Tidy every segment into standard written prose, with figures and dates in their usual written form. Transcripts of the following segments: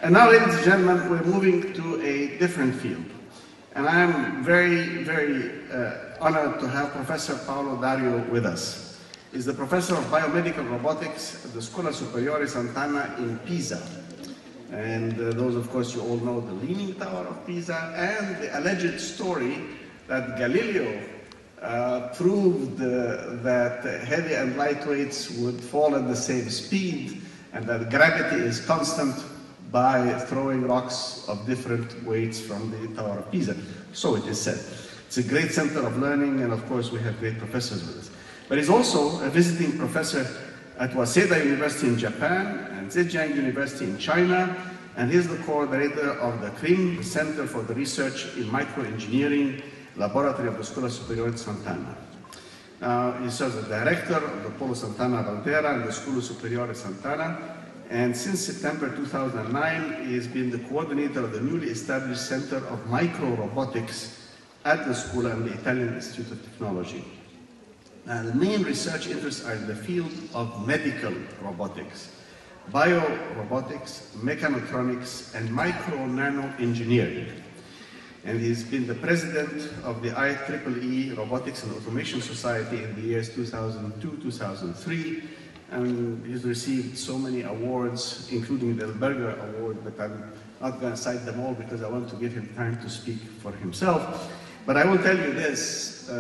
And now, ladies and gentlemen, we're moving to a different field. And I'm very, very honored to have Professor Paolo Dario with us. He's the Professor of Biomedical Robotics at the Scuola Superiore Sant'Anna in Pisa. And those, of course, you all know the Leaning Tower of Pisa and the alleged story that Galileo proved that heavy and light weights would fall at the same speed and that gravity is constant by throwing rocks of different weights from the Tower of Pisa. So it is said. It's a great center of learning, and of course we have great professors with us. But he's also a visiting professor at Waseda University in Japan and Zhejiang University in China, and he's the coordinator of the CRIM, Center for the Research in Microengineering, Laboratory of the Scuola Superiore Sant'Anna. He serves as director of the Polo Sant'Anna Valtera and the Scuola Superiore Sant'Anna. And since September 2009, he has been the coordinator of the newly established Center of Micro-Robotics at the school and the Italian Institute of Technology. The main research interests are in the field of medical robotics, biorobotics, mechanotronics, and micro-nano engineering. And he's been the president of the IEEE Robotics and Automation Society in the years 2002-2003. And he's received so many awards, including the Elberger Award, but I'm not going to cite them all because I want to give him time to speak for himself. But I will tell you this,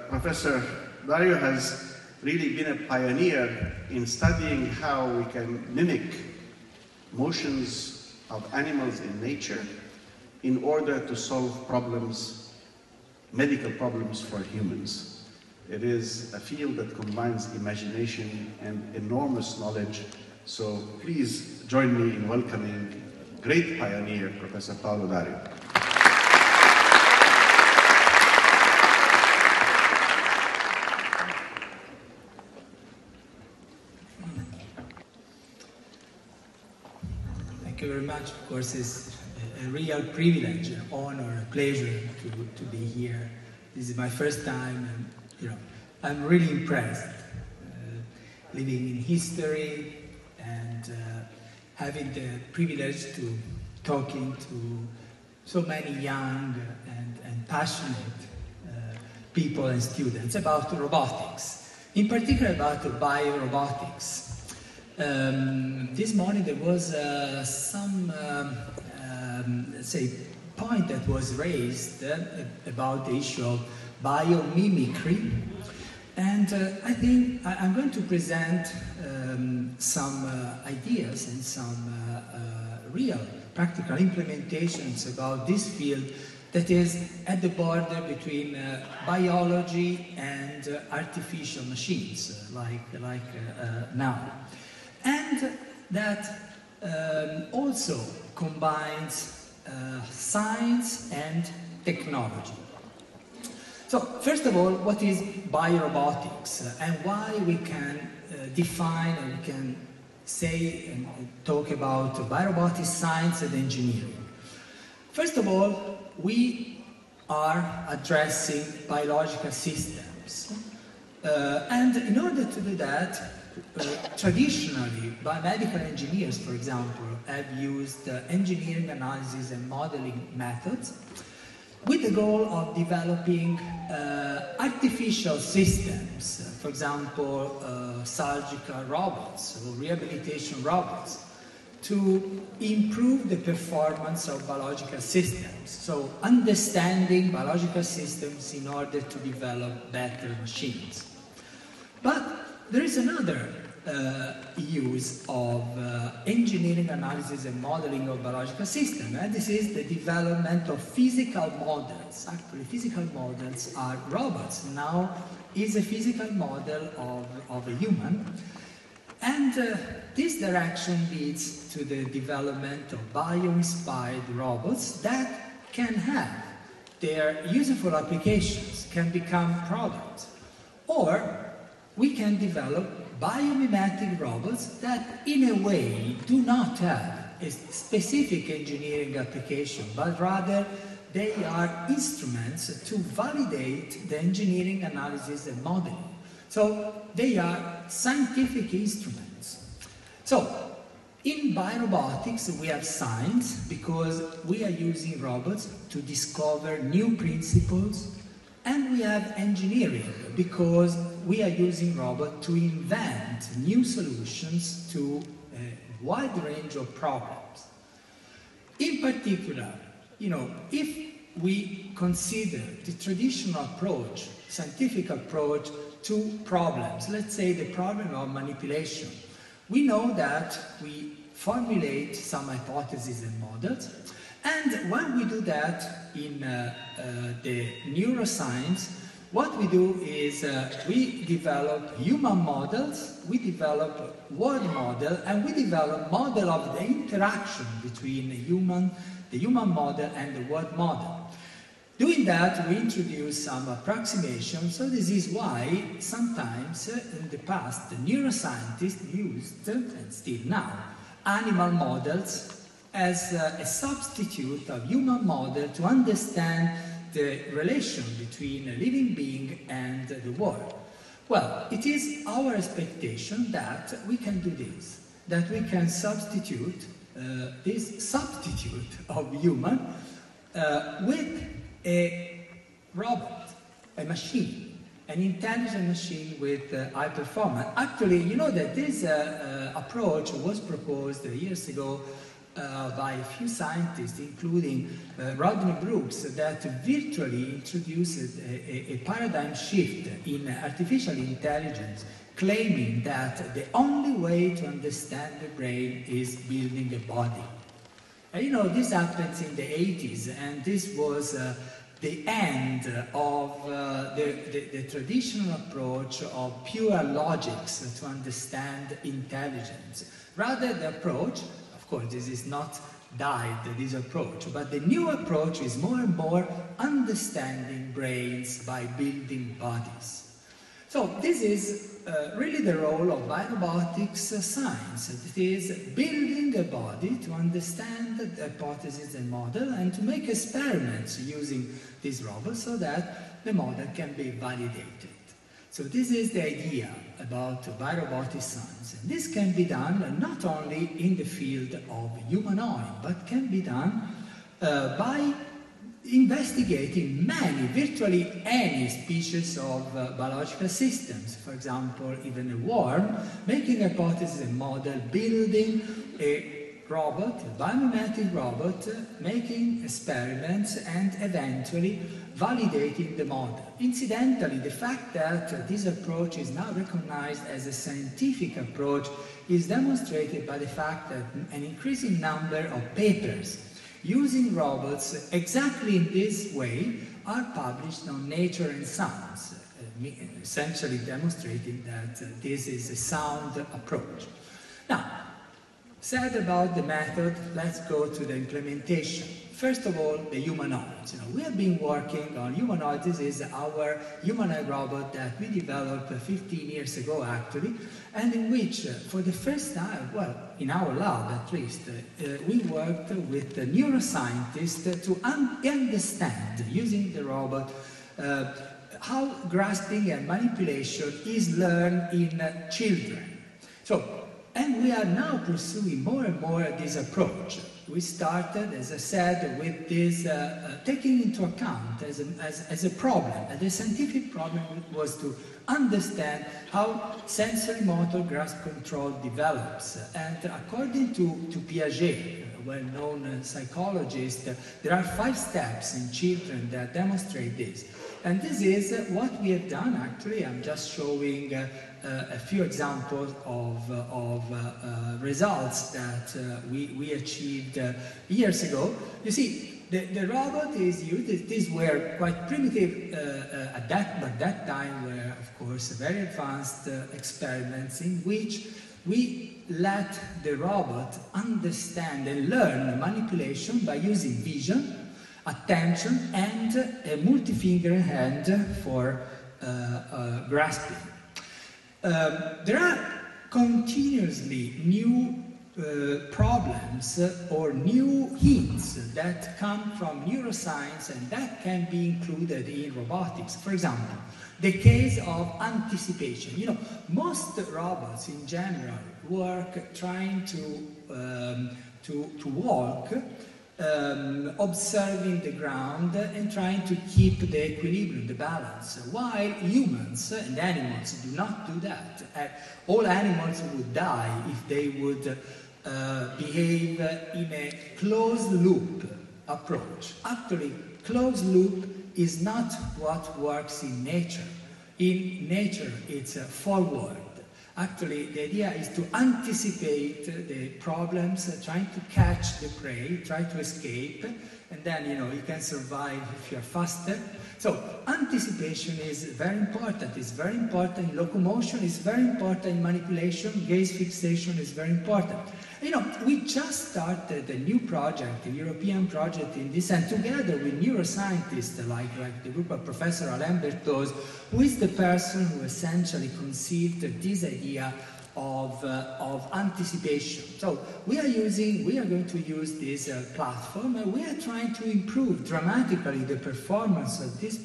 Professor Dario has really been a pioneer in studying how we can mimic motions of animals in nature in order to solve problems, medical problems for humans. It is a field that combines imagination and enormous knowledge. So please join me in welcoming great pioneer, Professor Paolo Dario. Thank you very much. Of course, it's a real privilege, an honor, a pleasure to be here. This is my first time, and I'm really impressed living in history and having the privilege to talking to so many young and passionate people and students about robotics, in particular about biorobotics. This morning there was some, let's say, point that was raised about the issue of biomimicry. And I think I'm going to present some ideas and some real practical implementations about this field that is at the border between biology and artificial machines, like now. And that also combines science and technology. So, first of all, what is biorobotics and why we can define and we can say and talk about biorobotics, science and engineering? First of all, we are addressing biological systems. And in order to do that, traditionally, biomedical engineers, for example, have used engineering analysis and modeling methods with the goal of developing artificial systems, for example, surgical robots or rehabilitation robots, to improve the performance of biological systems. So understanding biological systems in order to develop better machines. But there is another use of engineering analysis and modeling of biological systems, and this is the development of physical models. Actually, physical models are robots. Now is a physical model of a human, and this direction leads to the development of bio-inspired robots that can have their useful applications, can become products, or we can develop biomimetic robots that in a way do not have a specific engineering application, but rather they are instruments to validate the engineering analysis and modeling. So they are scientific instruments. So In biorobotics, we have science because we are using robots to discover new principles, and we have engineering because we are using robots to invent new solutions to a wide range of problems. In particular, if we consider the traditional approach, scientific approach to problems, let's say the problem of manipulation, we know that we formulate some hypotheses and models, and when we do that in the neuroscience, what we do is we develop human models, we develop word model, and we develop model of the interaction between the human model and the word model. Doing that, we introduce some approximations, so this is why sometimes in the past the neuroscientists used, and still now, animal models as a substitute of human model to understand the relation between a living being and the world. Well, it is our expectation that we can do this, that we can substitute this substitute of human with a robot, a machine, an intelligent machine with high performance. Actually, you know that this approach was proposed years ago by a few scientists, including Rodney Brooks, that virtually introduced a paradigm shift in artificial intelligence, claiming that the only way to understand the brain is building a body. And this happens in the 80s, and this was the end of the traditional approach of pure logics to understand intelligence. Rather, the approach, of course, this is not died, this approach, but the new approach is more and more understanding brains by building bodies. So this is really the role of biorobotics science. It is building a body to understand the hypothesis and model and to make experiments using these robots so that the model can be validated. So this is the idea about biorobotic science. And this can be done not only in the field of humanoid, but can be done by investigating virtually any species of biological systems. For example, even a worm, making a hypothesis and model, building a robot, a biomimetic robot, making experiments and eventually validating the model. Incidentally, the fact that this approach is now recognized as a scientific approach is demonstrated by the fact that an increasing number of papers using robots exactly in this way are published on Nature and Science, essentially demonstrating that this is a sound approach. Now, said about the method, let's go to the implementation. First of all, the humanoids. We have been working on humanoids. This is our humanoid robot that we developed 15 years ago, actually, and in which, for the first time, well, in our lab at least, we worked with the neuroscientists to understand, using the robot, how grasping and manipulation is learned in children. And we are now pursuing more and more this approach. We started, as I said, with this taking into account as a problem. And the scientific problem was to understand how sensory motor grasp control develops. And according to Piaget, a well-known psychologist, there are 5 steps in children that demonstrate this. And this is what we have done, actually. I'm just showing a few examples of results that we achieved years ago. You see, the robot is used. These were quite primitive at that time were, of course, very advanced experiments in which we let the robot understand and learn manipulation by using vision, attention, and a multi-finger hand for grasping. There are continuously new problems or new hints that come from neuroscience and that can be included in robotics. For example, the case of anticipation. Most robots in general work trying to to walk, observing the ground and trying to keep the equilibrium, the balance, while humans and animals do not do that. All animals would die if they would behave in a closed loop approach. Actually, closed loop is not what works in nature. In nature, it's forward. Actually, the idea is to anticipate the problems, trying to catch the prey, try to escape, and then, you can survive if you're faster. So, anticipation is very important. It's very important in locomotion, it's very important in manipulation, gaze fixation is very important. We just started a new project, a European project in this, and together with neuroscientists like the group of Professor Alain Berthoz, who is the person who essentially conceived this idea of anticipation. So we are going to use this platform, and we are trying to improve dramatically the performance of this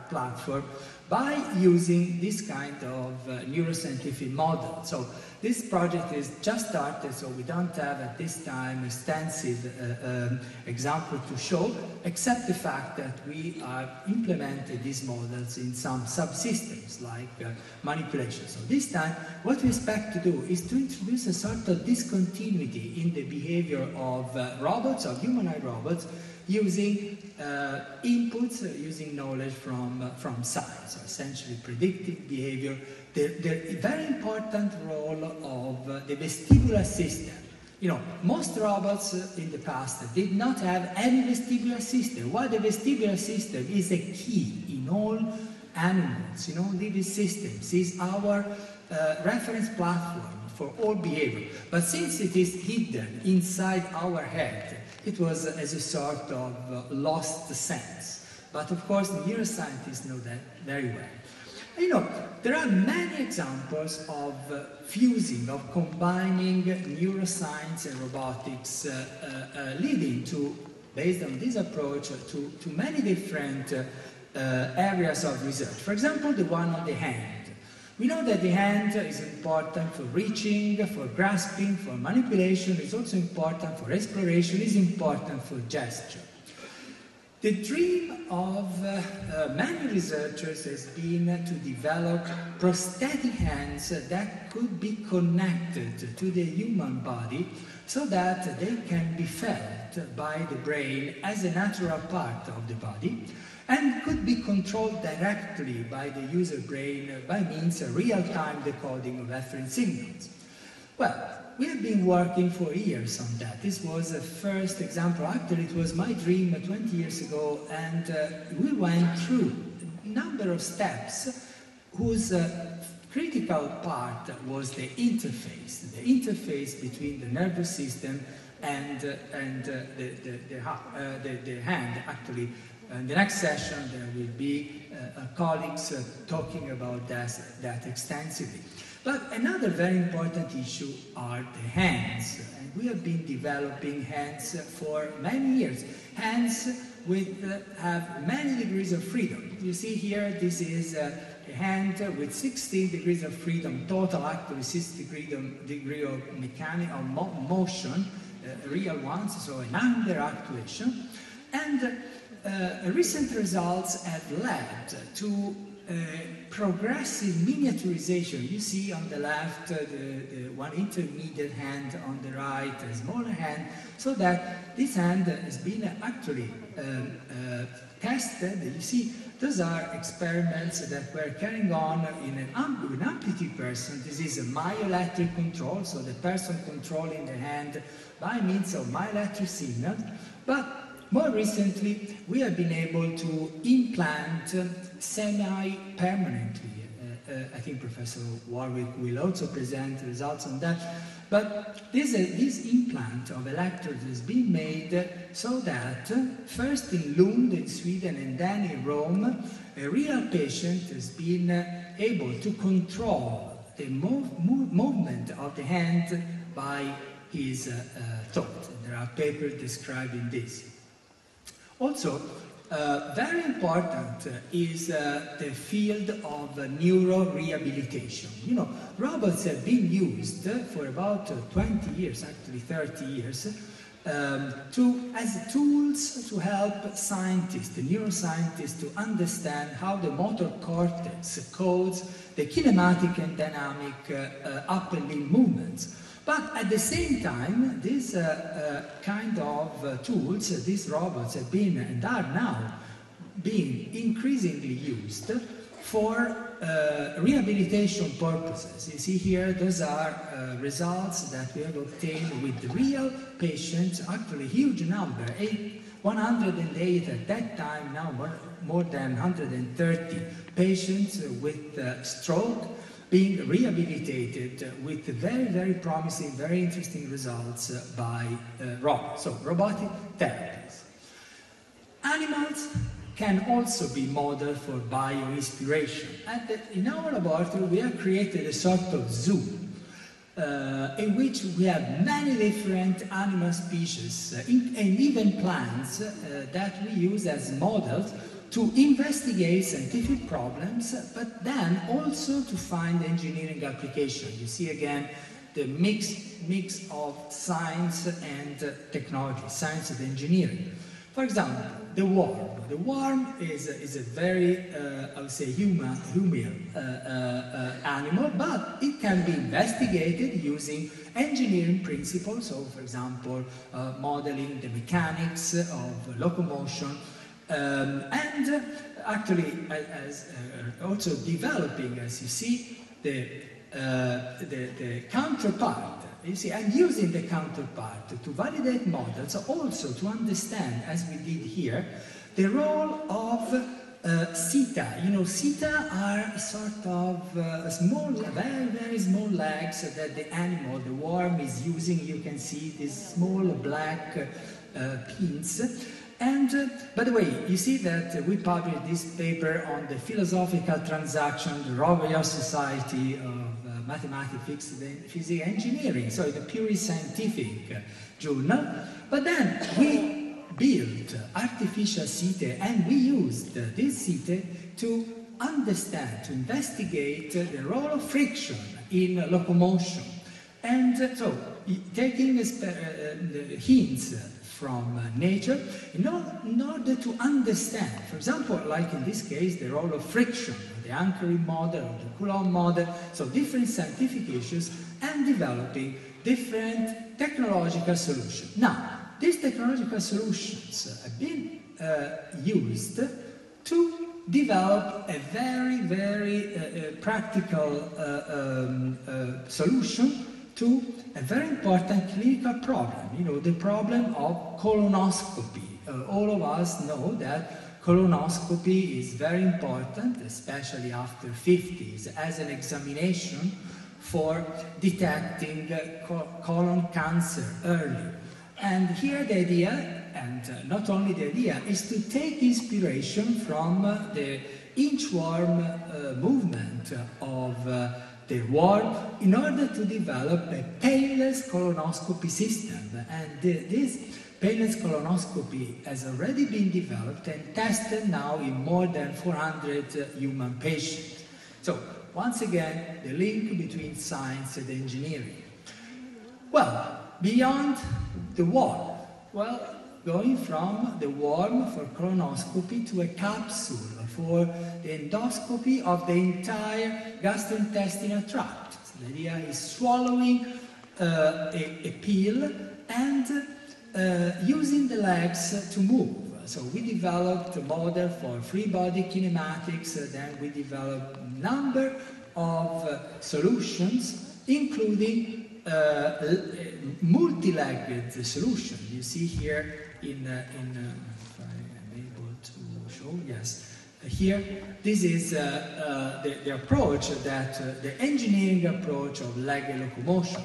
platform by using this kind of neuroscientific model. So this project is just started, so we don't have at this time extensive example to show, except the fact that we are implementing these models in some subsystems like manipulation. So this time, what we expect to do is to introduce a sort of discontinuity in the behavior of robots, of humanoid robots, using inputs, using knowledge from science, so essentially predictive behavior. The very important role of the vestibular system. Most robots in the past did not have any vestibular system. While the vestibular system is a key in all animals, in all living systems, is our reference platform for all behavior. But since it is hidden inside our head, it was as a sort of lost sense. But of course, neuroscientists know that very well. There are many examples of fusing, of combining neuroscience and robotics, leading to, based on this approach, to many different areas of research. For example, the one on the hand. We know that the hand is important for reaching, for grasping, for manipulation. It's also important for exploration. It's important for gesture. The dream of many researchers has been to develop prosthetic hands that could be connected to the human body so that they can be felt by the brain as a natural part of the body and could be controlled directly by the user brain by means of real-time decoding of reference signals. Well, we have been working for years on that. This was a first example. Actually, it was my dream 20 years ago, and we went through a number of steps whose critical part was the interface between the nervous system and the hand. Actually, in the next session, there will be colleagues talking about that extensively. But another very important issue are the hands. And we have been developing hands for many years. Hands have many degrees of freedom. You see here, this is a hand with 16 degrees of freedom, total actually 6 degree of mechanical motion, real ones, so an under actuation. And recent results have led to progressive miniaturization. You see on the left the one intermediate hand, on the right a smaller hand, so that this hand has been actually tested. You see, those are experiments that were carrying on in an amputee person. This is a myoelectric control, so the person controlling the hand by means of myoelectric signals. But more recently, we have been able to implant semi-permanently. I think Professor Warwick will also present results on that. But this implant of electrodes has been made so that first in Lund in Sweden and then in Rome, a real patient has been able to control the movement of the hand by his thought. There are papers describing this. Also, Very important is the field of neurorehabilitation. You know, robots have been used for about 20 years, actually 30 years, as tools to help scientists, the neuroscientists, to understand how the motor cortex codes the kinematic and dynamic upper limb movements. But at the same time, these kind of tools, these robots have been and are now being increasingly used for rehabilitation purposes. You see here, those are results that we have obtained with real patients, actually a huge number, 108 at that time, now more than 130 patients with stroke being rehabilitated with very, very promising, very interesting results by robots, so robotic therapies. Animals can also be model for bio-inspiration. And in our laboratory, we have created a sort of zoo in which we have many different animal species and even plants that we use as models to investigate scientific problems, but then also to find engineering application. You see again the mix of science and technology, science and engineering. For example, the worm. The worm is a very, I would say, human animal, but it can be investigated using engineering principles. So, for example, modeling the mechanics of locomotion, and actually as also developing, as you see, the counterpart. You see, and using the counterpart to validate models, also to understand, as we did here, the role of seta. You know, seta are sort of small, very, very small legs that the animal, the worm, is using. You can see these small black pins. And, by the way, you see that we published this paper on the philosophical transaction, the Royal Society of Mathematics, Physics, and Engineering, so it's a purely scientific journal. But then we built artificial setae, and we used this setae to understand, to investigate the role of friction in locomotion. And so, taking hints from nature in order to understand, for example, like in this case, the role of friction, the anchoring model, or the Coulomb model, so different scientific issues, and developing different technological solutions. Now, these technological solutions have been used to develop a very, very practical solution to a very important clinical problem, you know, the problem of colonoscopy. All of us know that colonoscopy is very important, especially after 50s, as an examination for detecting colon cancer early. And here the idea, and not only the idea, is to take inspiration from the inchworm movement of the worm in order to develop a painless colonoscopy system. And this painless colonoscopy has already been developed and tested now in more than 400 human patients. So, once again, the link between science and engineering. Well, beyond the worm, well, going from the worm for colonoscopy to a capsule for the endoscopy of the entire gastrointestinal tract. So the idea is swallowing a pill and using the legs to move. So we developed a model for free body kinematics, then we developed a number of solutions, including multi-legged solution. You see here if I am able to show, yes. Here, this is the approach that, the engineering approach of leg locomotion.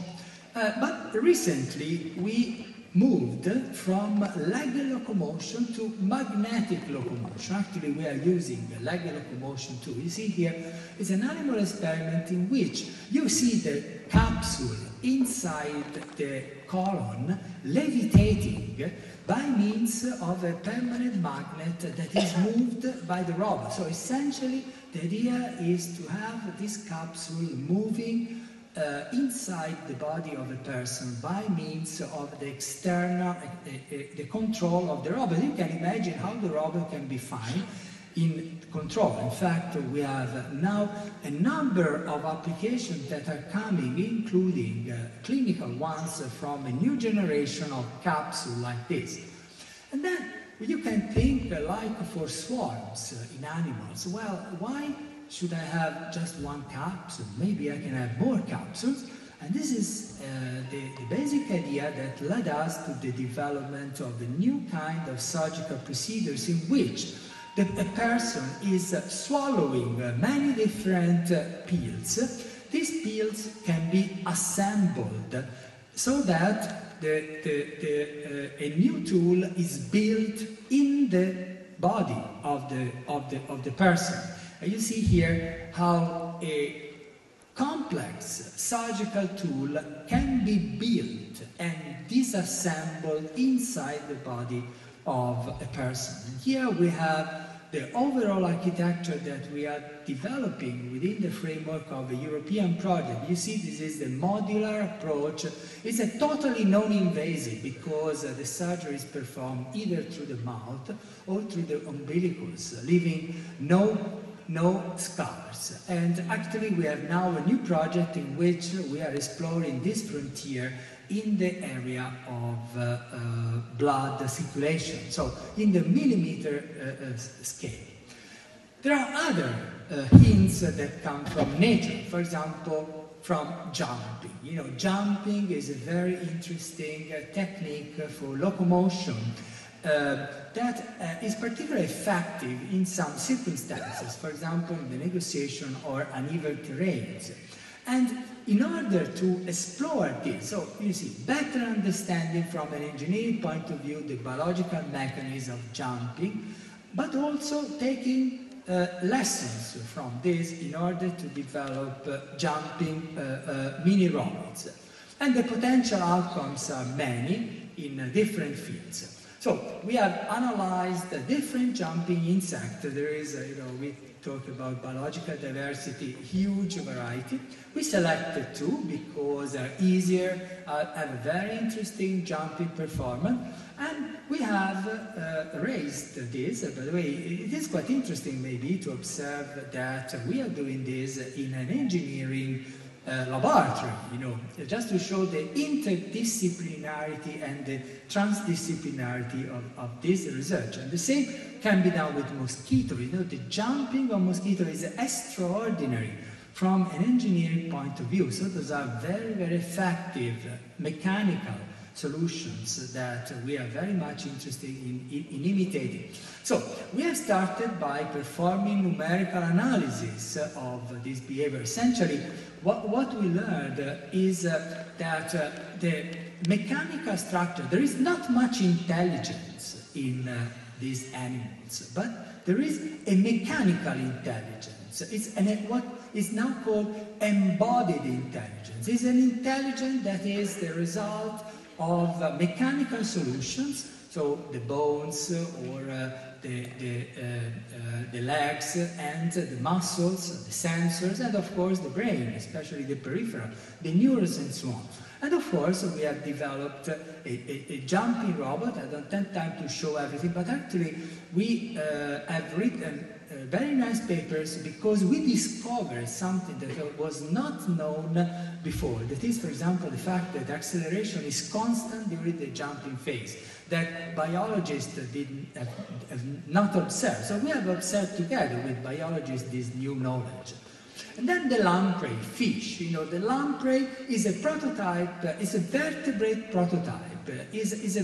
But recently, we moved from leg locomotion to magnetic locomotion. Actually, we are using leg locomotion too. You see here is an animal experiment in which you see the capsule inside the colon levitating by means of a permanent magnet that is moved by the robot. So essentially, the idea is to have this capsule moving inside the body of a person by means of the external, the control of the robot. You can imagine how the robot can be fine in control. In fact, we have now a number of applications that are coming, including clinical ones from a new generation of capsule like this. And then you can think like for swarms in animals. Well, why should I have just one capsule? Maybe I can have more capsules. And this is the basic idea that led us to the development of a new kind of surgical procedures in which a person is swallowing many different pills. These pills can be assembled so that a new tool is built in the body of the person. And you see here how a complex surgical tool can be built and disassembled inside the body of a person. And here we have the overall architecture that we are developing within the framework of a European project. You see, this is the modular approach. It's a totally non-invasive because the surgery is performed either through the mouth or through the umbilicals, leaving no scars. And actually we have now a new project in which we are exploring this frontier in the area of blood circulation, so in the millimeter scale. There are other hints that come from nature, for example, from jumping. You know, jumping is a very interesting technique for locomotion that is particularly effective in some circumstances, for example, in the negotiation or uneven terrains. And in order to explore this, so you see, better understanding from an engineering point of view the biological mechanism of jumping, but also taking lessons from this in order to develop jumping mini robots. And the potential outcomes are many in different fields. So we have analyzed different jumping insects. There is, we talk about biological diversity, huge variety. We selected two because they're easier, have a very interesting jumping performance, and we have raised this. By the way, it is quite interesting maybe to observe that we are doing this in an engineering laboratory, just to show the interdisciplinarity and the transdisciplinarity of this research. And the same can be done with mosquito. The jumping of mosquito is extraordinary from an engineering point of view. So those are very, very effective mechanical solutions that we are very much interested in imitating. So we have started by performing numerical analysis of this behavior. Essentially, what we learned is that the mechanical structure, there is not much intelligence in these animals, but there is a mechanical intelligence. It's what is now called embodied intelligence. It's an intelligence that is the result of mechanical solutions, so the bones or the legs and the muscles, the sensors, and of course the brain, especially the peripheral, the neurons and so on. And of course we have developed a jumping robot. I don't have time to show everything, but actually we have written very nice papers because we discovered something that was not known before. That is, for example, the fact that acceleration is constant during the jumping phase, that biologists have not observed. So we have observed together with biologists this new knowledge. And then the lamprey fish. The lamprey is a prototype, is a vertebrate prototype, has a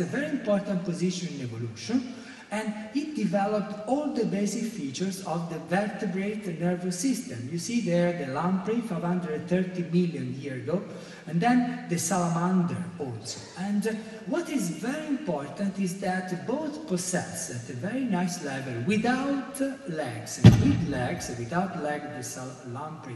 very important position in evolution. And it developed all the basic features of the vertebrate nervous system. You see there the lamprey 530 million years ago, and then the salamander also. And what is very important is that both possess at a very nice level, without legs and with legs, without legs the lamprey,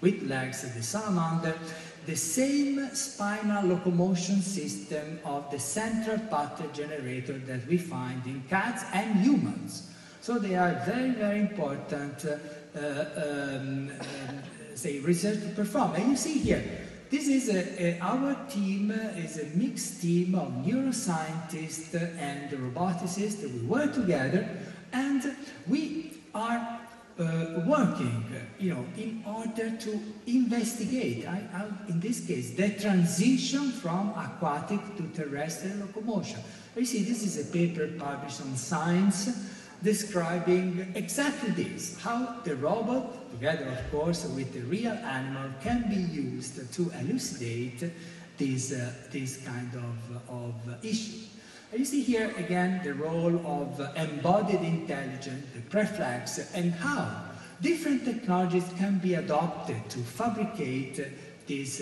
with legs the salamander, the same spinal locomotion system of the central pattern generator that we find in cats and humans. So they are very, very important say research to perform. And you see here, this is our team is a mixed team of neuroscientists and roboticists. We work together, and we are working, in order to investigate, in this case, the transition from aquatic to terrestrial locomotion. You see, this is a paper published on Science describing exactly this, how the robot, together of course with the real animal, can be used to elucidate this kind of issue. You see here again the role of embodied intelligence, the reflex, and how different technologies can be adopted to fabricate these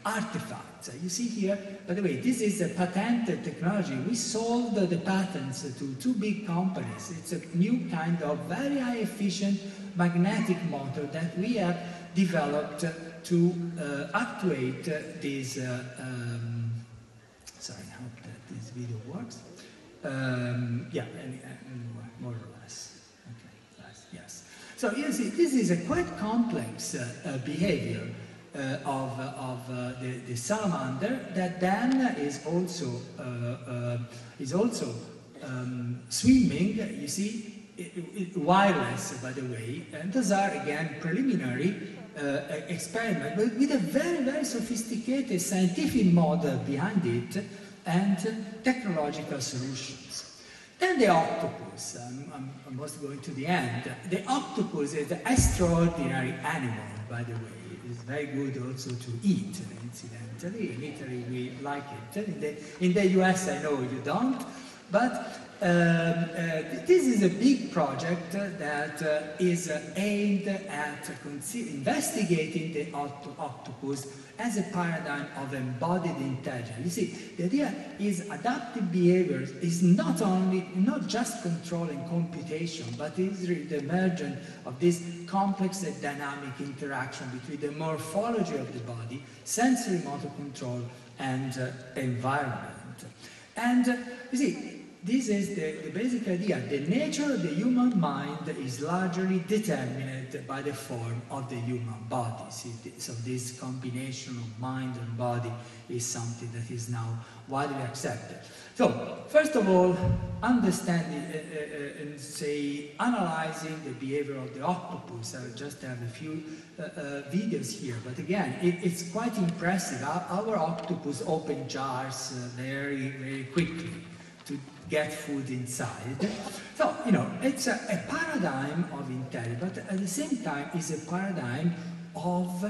artifacts. You see here, by the way, this is a patented technology. We sold the patents to two big companies. It's a new kind of very high efficient magnetic motor that we have developed to actuate these sorry, I hope that this video works. Yeah, more or less. Okay, yes. So you see, this is a quite complex behavior of the salamander that then is also swimming. You see, wireless, by the way, and those are again preliminary experiment, but with a very, very sophisticated scientific model behind it and technological solutions. Then the octopus, I'm almost going to the end. The octopus is an extraordinary animal, by the way. It's very good also to eat, incidentally. In Italy we like it. In the US I know you don't, but this is a big project that is aimed at investigating the octopus as a paradigm of embodied intelligence. You see, the idea is adaptive behavior is not just controlling computation, but is really the emergence of this complex and dynamic interaction between the morphology of the body, sensory motor control, and environment. And you see, this is the basic idea. The nature of the human mind is largely determined by the form of the human body. So this combination of mind and body is something that is now widely accepted. So, first of all, understanding and analyzing the behavior of the octopus. I just have a few videos here, but again, it's quite impressive. Our octopus open jars very, very quickly to get food inside. So, it's a paradigm of intelligence, but at the same time it's a paradigm of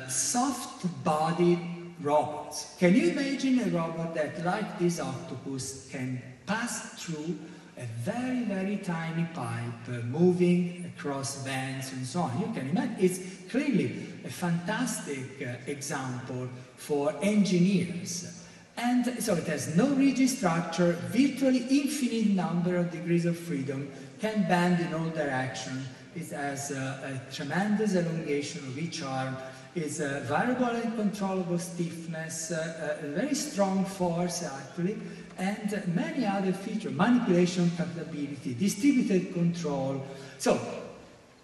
soft-bodied robots. Can you imagine a robot that, like this octopus, can pass through a very, very tiny pipe, moving across vents and so on? You can imagine, it's clearly a fantastic example for engineers. And so it has no rigid structure, virtually infinite number of degrees of freedom, can bend in all directions. It has a tremendous elongation of each arm, is variable and controllable stiffness, a very strong force actually, and many other features, manipulation capability, distributed control. So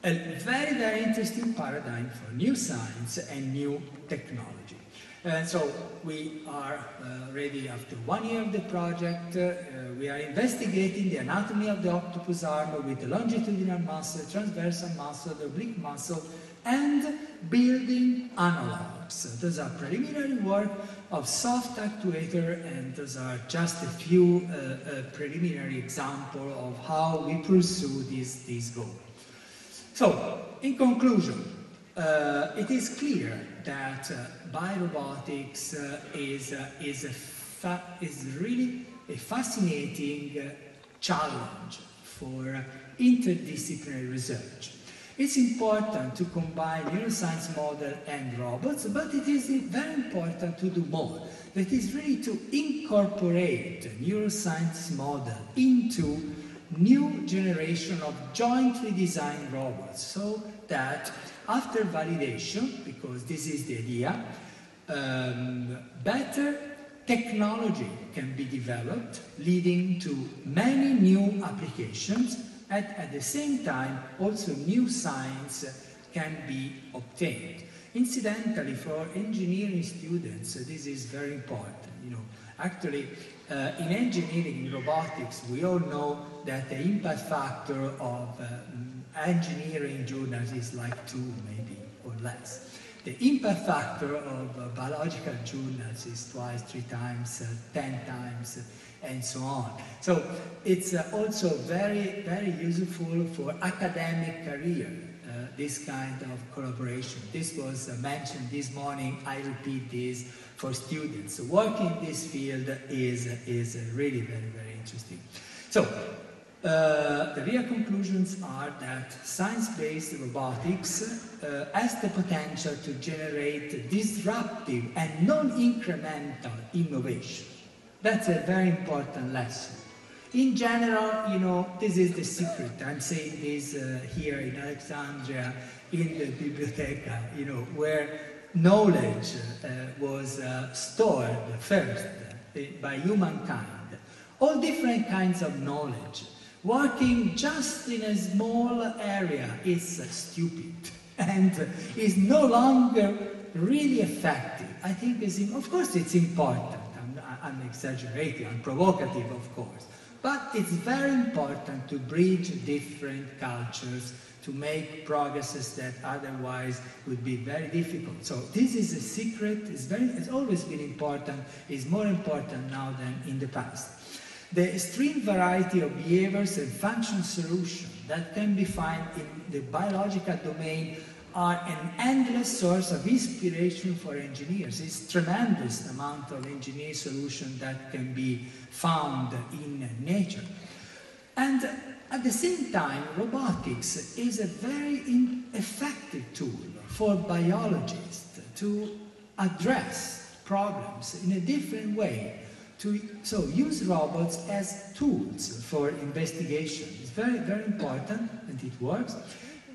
a very, very interesting paradigm for new science and new technology. So we are ready after 1 year of the project. We are investigating the anatomy of the octopus arm with the longitudinal muscle, transversal muscle, the oblique muscle, and building analogs. Those are preliminary work of soft actuator, and those are just a few preliminary examples of how we pursue this goal. So, in conclusion, it is clear that biorobotics is really a fascinating challenge for interdisciplinary research. It's important to combine neuroscience model and robots, but it is very important to do more. That is really to incorporate neuroscience model into new generation of jointly designed robots, so that after validation, because this is the idea, better technology can be developed, leading to many new applications, and at the same time also new science can be obtained. Incidentally, for engineering students, this is very important. Actually, in engineering, in robotics, we all know that the impact factor of engineering journals is like 2, maybe, or less. The impact factor of biological journals is twice, 3 times, 10 times, and so on. So it's also very, very useful for academic career, this kind of collaboration. This was mentioned this morning. I repeat this for students. Working in this field is really very, very interesting. So the real conclusions are that science-based robotics has the potential to generate disruptive and non-incremental innovation. That's a very important lesson. In general, this is the secret. I'm saying this here in Alexandria, in the Bibliotheca, where knowledge was stored first by humankind. All different kinds of knowledge. Working just in a small area is stupid and is no longer really effective. I think, of course, it's important. I'm exaggerating, I'm provocative, of course. But it's very important to bridge different cultures, to make progresses that otherwise would be very difficult. So this is a secret, it's always been important, it's more important now than in the past. The extreme variety of behaviors and function solutions that can be found in the biological domain are an endless source of inspiration for engineers. It's a tremendous amount of engineering solutions that can be found in nature. And at the same time, robotics is a very effective tool for biologists to address problems in a different way. So use robots as tools for investigation. It's very, very important, and it works.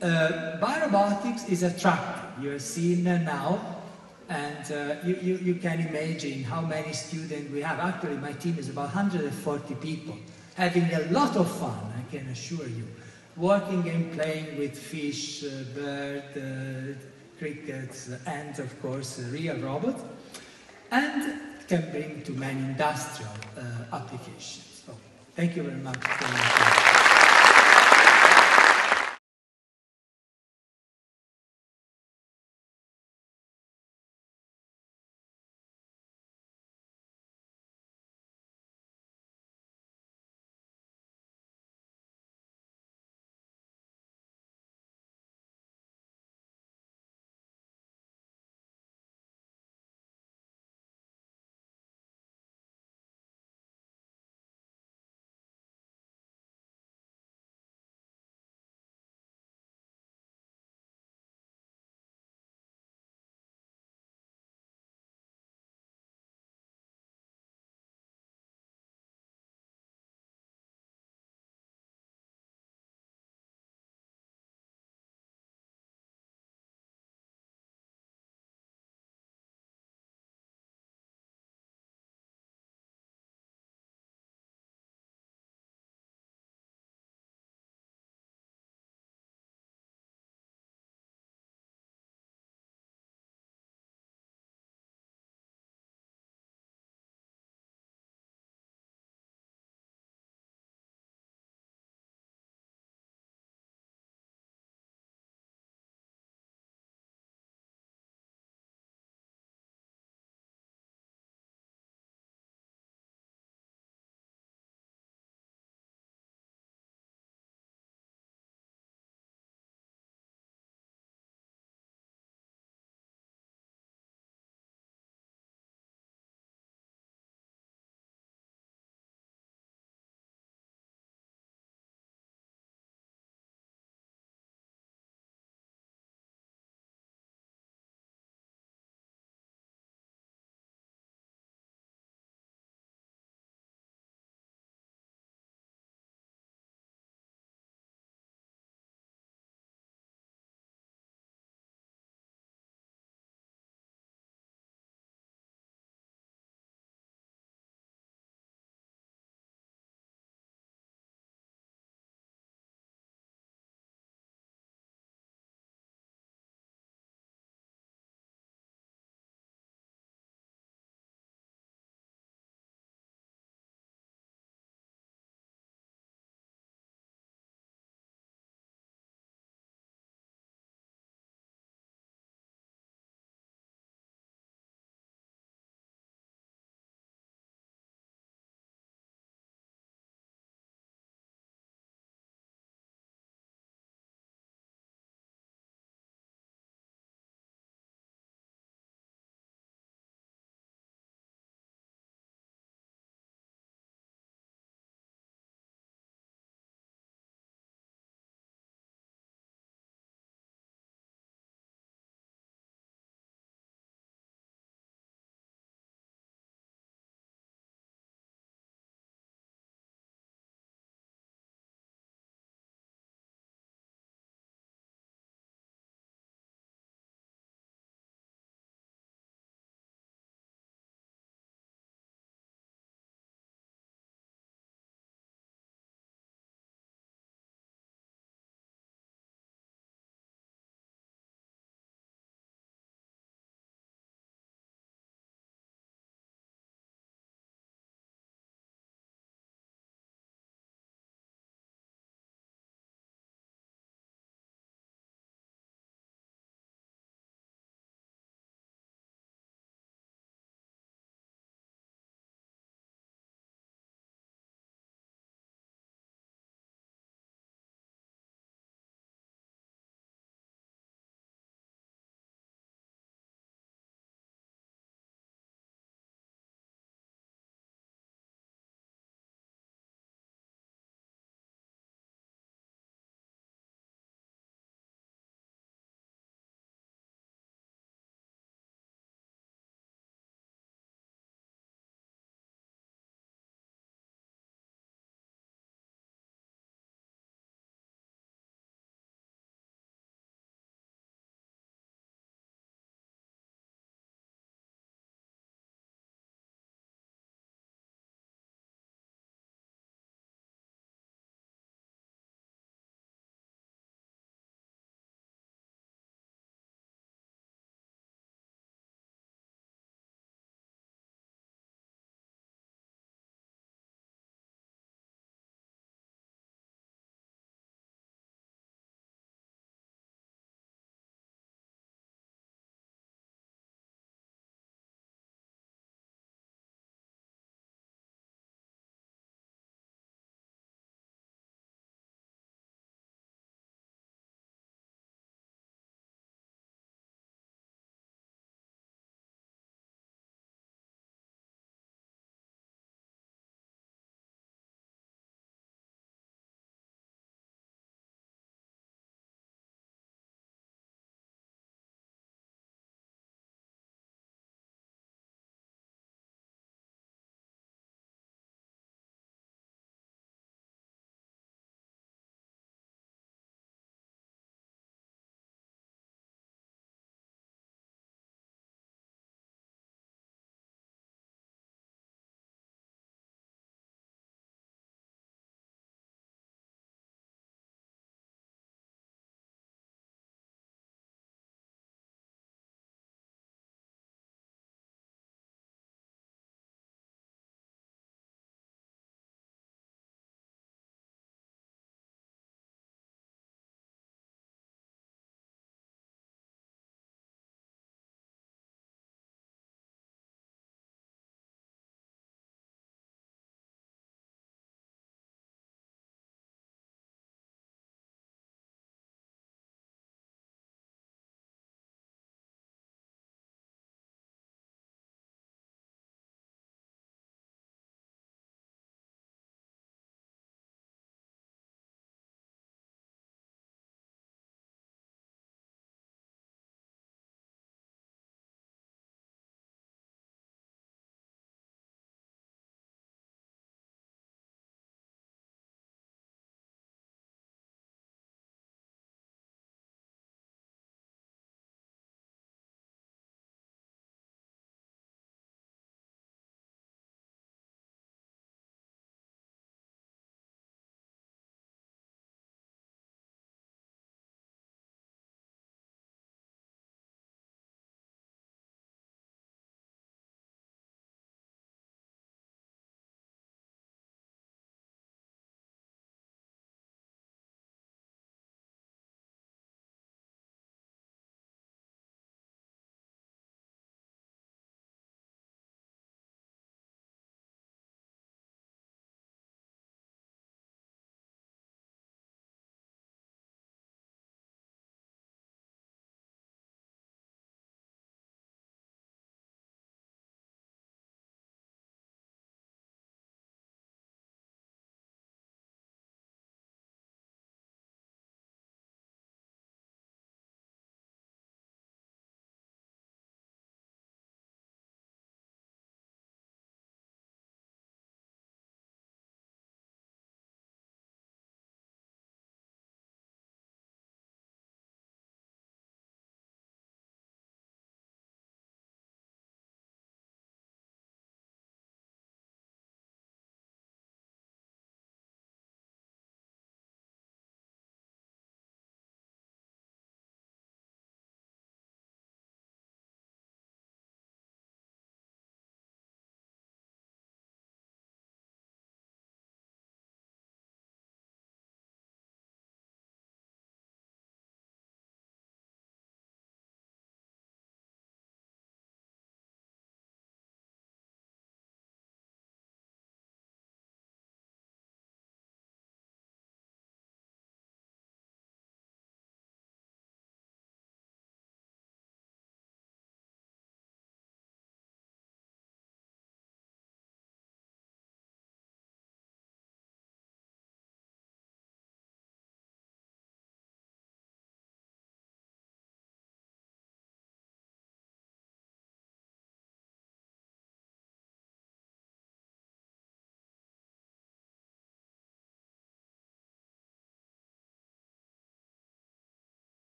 Biorobotics is attractive. You're seeing now, and you can imagine how many students we have. Actually, my team is about 140 people, having a lot of fun, I can assure you, working and playing with fish, birds, crickets, and of course, real robots, and can bring to many industrial applications. So, thank you very much for your attention.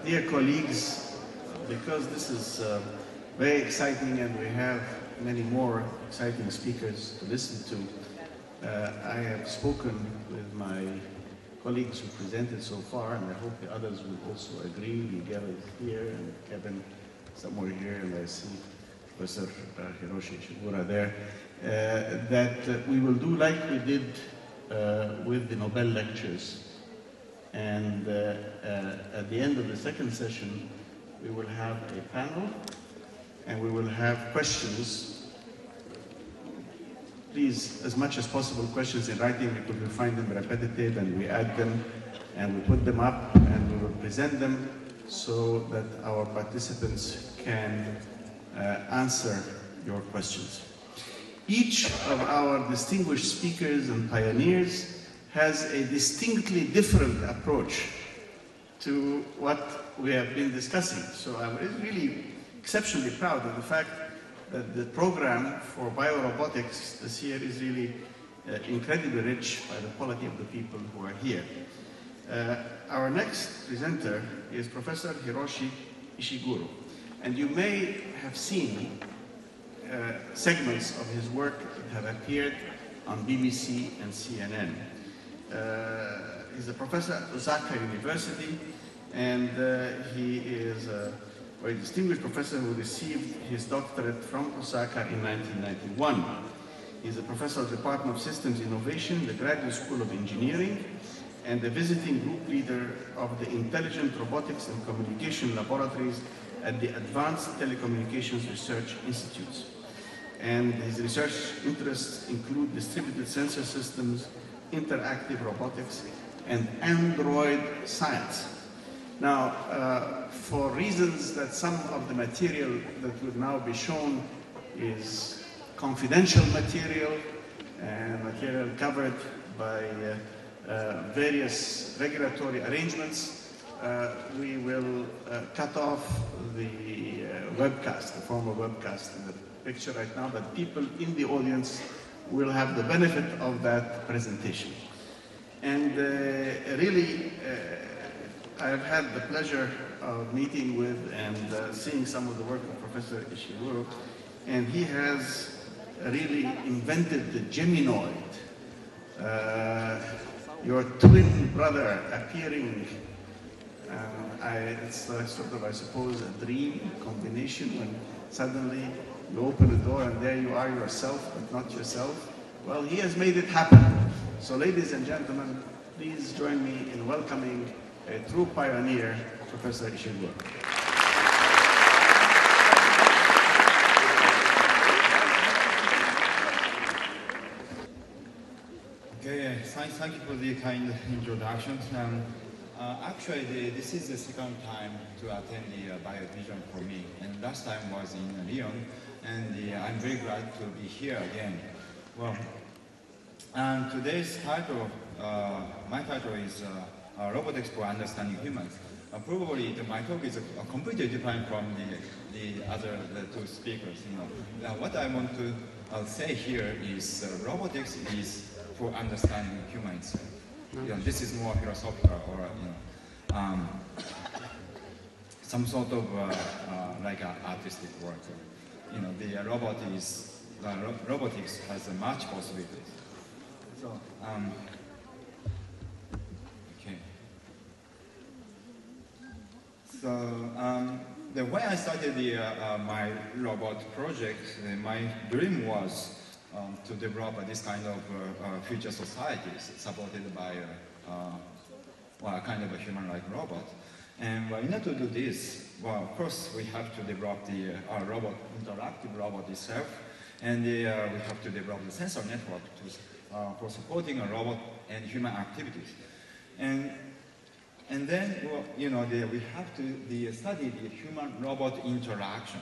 Dear colleagues, because this is very exciting and we have many more exciting speakers to listen to, I have spoken with my colleagues who presented so far, and I hope the others will also agree. Miguel is here, and Kevin somewhere here, and I see Professor Hiroshi Ishiguro there, that we will do like we did with the Nobel lectures. And at the end of the second session, we will have a panel, and we will have questions. Please, as much as possible, questions in writing, because we find them repetitive, and we add them, and we put them up, and we will present them so that our participants can answer your questions. Each of our distinguished speakers and pioneers has a distinctly different approach to what we have been discussing. So I'm really exceptionally proud of the fact that the program for biorobotics this year is really incredibly rich by the quality of the people who are here. Our next presenter is Professor Hiroshi Ishiguro, and you may have seen segments of his work that have appeared on BBC and CNN. He's a professor at Osaka University, and he is a very distinguished professor who received his doctorate from Osaka in 1991. He's a professor of the Department of Systems Innovation, the Graduate School of Engineering, and the visiting group leader of the Intelligent Robotics and Communication Laboratories at the Advanced Telecommunications Research Institutes. And his research interests include distributed sensor systems, interactive robotics, and android science. Now, for reasons that some of the material that will now be shown is confidential material and material covered by various regulatory arrangements, we will cut off the webcast, the formal webcast in the picture right now, but people in the audience will have the benefit of that presentation. And really, I've had the pleasure of meeting with and seeing some of the work of Professor Ishiguro, and he has really invented the Geminoid, your twin brother appearing. It's sort of, I suppose, a dream combination when suddenly you open the door and there you are yourself, but not yourself. Well, he has made it happen. So ladies and gentlemen, please join me in welcoming a true pioneer, Professor Ishiguro. Okay, thank you for the kind introduction. Actually, this is the second time to attend the BioVision for me, and last time was in Lyon, and I'm very glad to be here again. Well, and today's title, my title is Robotics for Understanding Humans. Probably my talk is completely different from the other two speakers. What I want to say here is robotics is for understanding humans. This is more philosophical, or some sort of like artistic work. The robotics has much possibilities. So, okay. So, when I started my robot project, my dream was to develop this kind of future societies supported by a kind of a human-like robot. And in order to do this, well, of course, we have to develop the interactive robot itself, and we have to develop the sensor network for supporting a robot and human activities. And then, well, we have to study the human-robot interaction,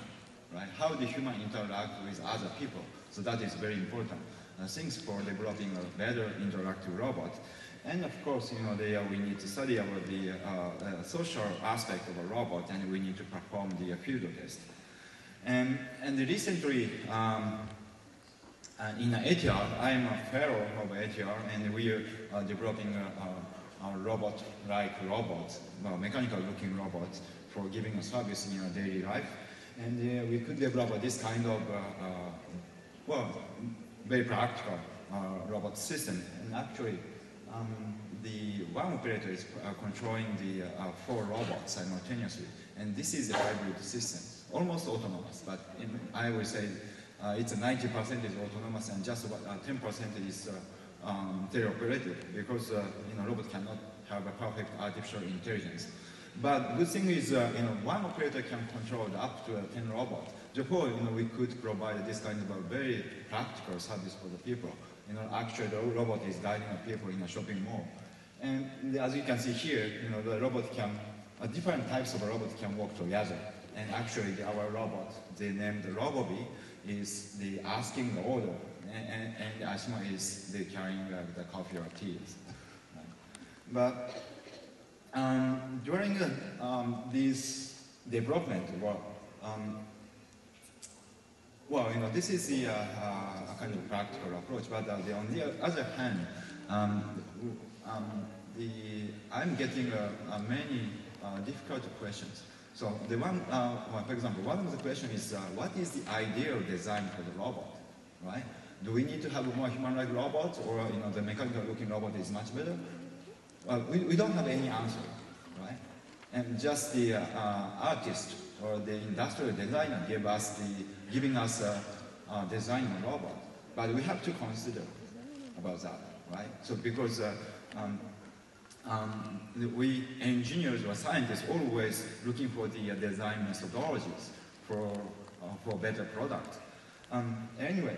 right? How the human interact with other people. So that is very important. Things for developing a better interactive robot. And of course, we need to study about the social aspect of a robot, and we need to perform the field test. And recently, in ATR, I am a fellow of ATR, and we are developing robot-like robots, mechanical-looking robots for giving a service in our daily life. And we could develop this kind of, very practical robot system. And actually, the one operator is controlling the 4 robots simultaneously. And this is a hybrid system, almost autonomous, but I would say it's 90% is autonomous and just about 10% is teleoperated, because robot cannot have a perfect artificial intelligence. But good thing is, one operator can control up to 10 robots. Therefore, we could provide this kind of a very practical service for the people. Actually, the robot is guiding the people in a shopping mall. And as you can see here, the robot can, different types of robots can work together. And actually, our robot, they named Robobi, is the asking the order, and Asima is the carrying the coffee or tea. But during this development, this is the kind of practical approach. But on the other hand, I'm getting many difficult questions. So the one, for example, one of the questions is, what is the ideal design for the robot, right? Do we need to have a more human-like robot, or the mechanical-looking robot is much better? We don't have any answer, right? And just the artist or the industrial designer giving us a design of a robot, but we have to consider about that, right? So because we engineers or scientists always looking for the design methodologies for better product. Anyway,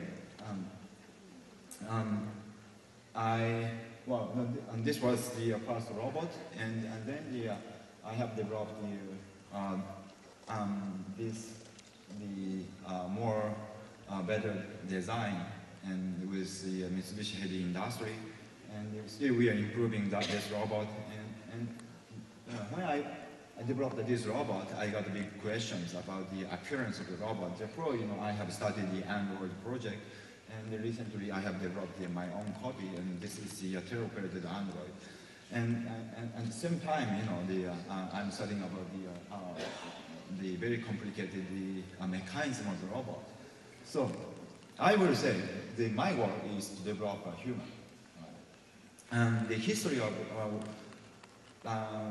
this was the first robot, and then I have developed the more better design, and with the Mitsubishi Heavy Industry. And still we are improving this robot. And when I developed this robot, I got big questions about the appearance of the robot. Therefore, I have started the Android project, and recently I have developed my own copy, and this is the teleoperated Android. And at the same time, I'm studying about the very complicated mechanism of the robot. So I will say my goal is to develop a human. And the history of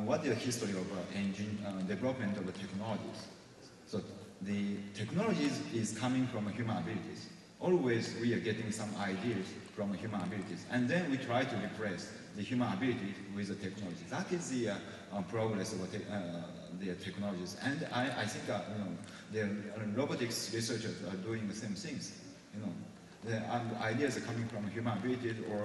what is the history of development of the technologies? So the technologies is coming from human abilities. Always we are getting some ideas from human abilities, and then we try to replace the human ability with the technology. That is the progress of the technologies. And I think the robotics researchers are doing the same things. The ideas are coming from human ability or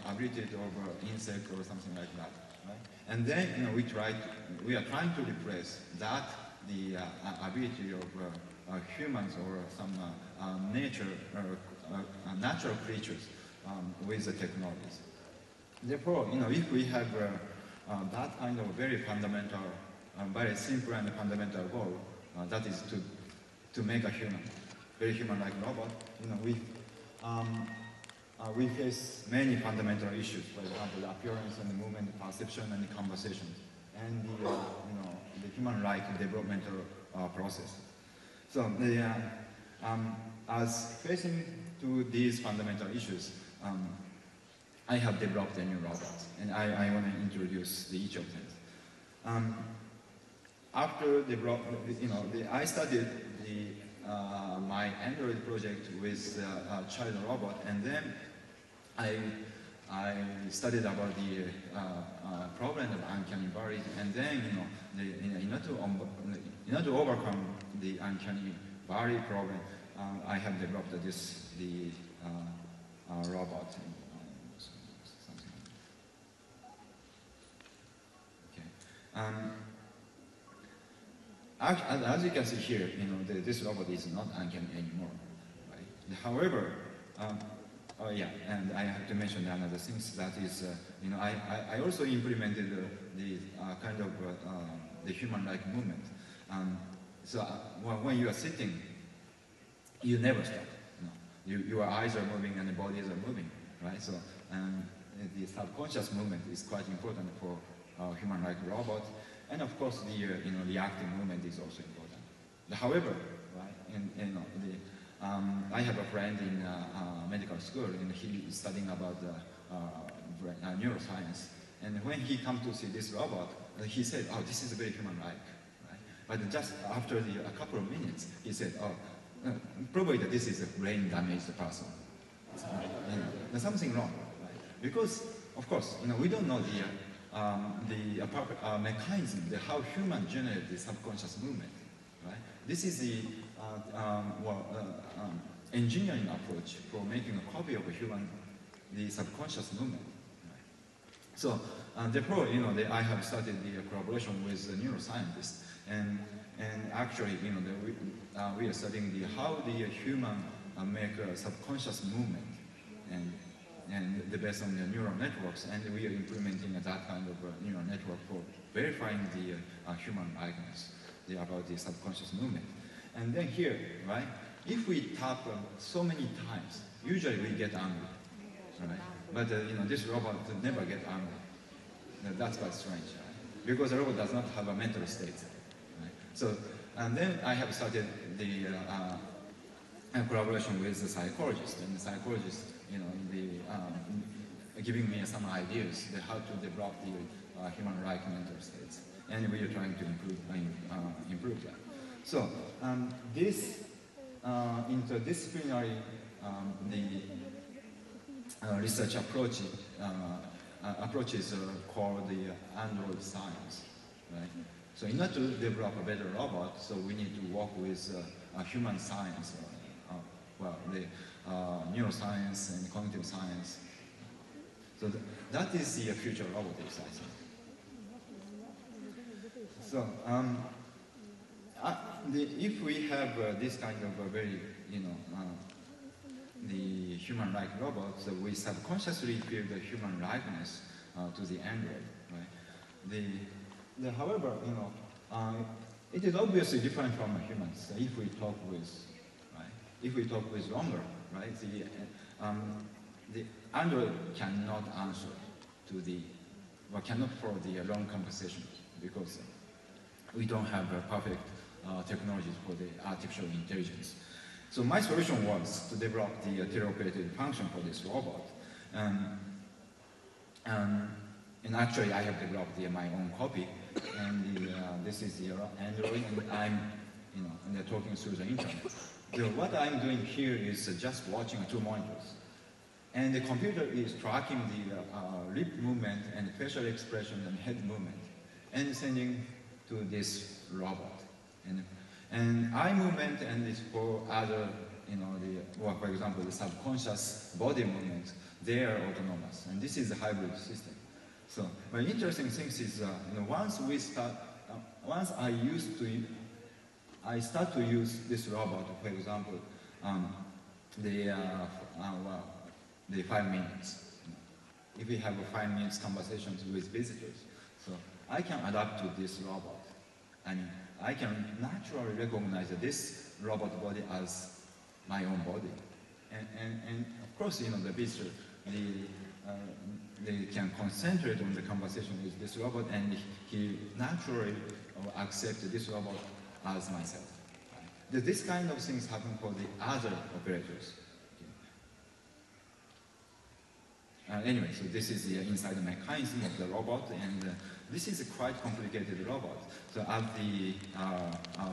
ability of insect or something like that, right? And then we are trying to replace that the ability of humans or some natural creatures with the technologies. Therefore, if we have that kind of very fundamental, very simple and fundamental goal, that is to make a very human-like robot, we face many fundamental issues. For example, the appearance and the movement, perception and the conversation, and the human-like developmental process. So as facing to these fundamental issues, I have developed a new robot, and I want to introduce each of them. After I studied my Android project with a child robot, and then I studied about the problem of uncanny valley, and then in order to overcome the uncanny valley problem, I have developed the robot. As you can see here, this robot is not uncanny anymore, right? However, and I have to mention another thing, that is, I also implemented the kind of the human-like movement. So when you are sitting, you never stop. Your eyes are moving and the bodies are moving, right? So the subconscious movement is quite important for human-like robot, and of course the reactive movement is also important. However, right, I have a friend in medical school, and he is studying about neuroscience. And when he come to see this robot, he said, "Oh, this is very human-like." Right? But just after a couple of minutes, he said, "Oh, probably that this is a brain-damaged person." There's something wrong, right? Because, of course, we don't know the mechanism, how human generate the subconscious movement, right? This is the engineering approach for making a copy of a human, the subconscious movement. Right? So, therefore, I have started the collaboration with the neuroscientists, and actually, we are studying how the human make a subconscious movement, and based on the neural networks, and we are implementing that kind of neural network for verifying the human likeness about the subconscious movement. And then here, right, if we tap so many times, usually we get angry, right? But this robot never get angry. That's quite strange, right? Because the robot does not have a mental state, right? So, and then I have started the collaboration with the psychologist, and the psychologist, giving me some ideas on how to develop the human-like mental states, and we are trying to improve that. So this interdisciplinary research approaches called the Android science, right? So in order to develop a better robot, so we need to work with human science, the neuroscience and cognitive science. So that is the future of robotics, I think. So if we have this kind of a very, the human-like robots, we subconsciously feel the human likeness to the android, right? However, it is obviously different from humans. So if we talk with, right? If we talk with longer, right? The android cannot answer to cannot follow the long conversation because we don't have perfect technologies for the artificial intelligence. So my solution was to develop the teleoperated function for this robot. And actually, I have developed my own copy, and this is the Android, and I'm, and they're talking through the internet. So what I'm doing here is just watching 2 monitors, and the computer is tracking the lip movement and facial expression and head movement, and sending to this robot. And eye movement and this for other, for example, the subconscious body movements, they are autonomous, and this is a hybrid system. So, but interesting thing is, once I start to use this robot, for example, the 5 minutes. If we have 5 minutes conversations with visitors, so I can adapt to this robot, and I can naturally recognize this robot body as my own body, and of course, the visitor, they can concentrate on the conversation with this robot, and he naturally accepts this robot as myself. Right? This kind of things happen for the other operators. Anyway, so this is the inside mechanism of the robot, and this is a quite complicated robot. So at the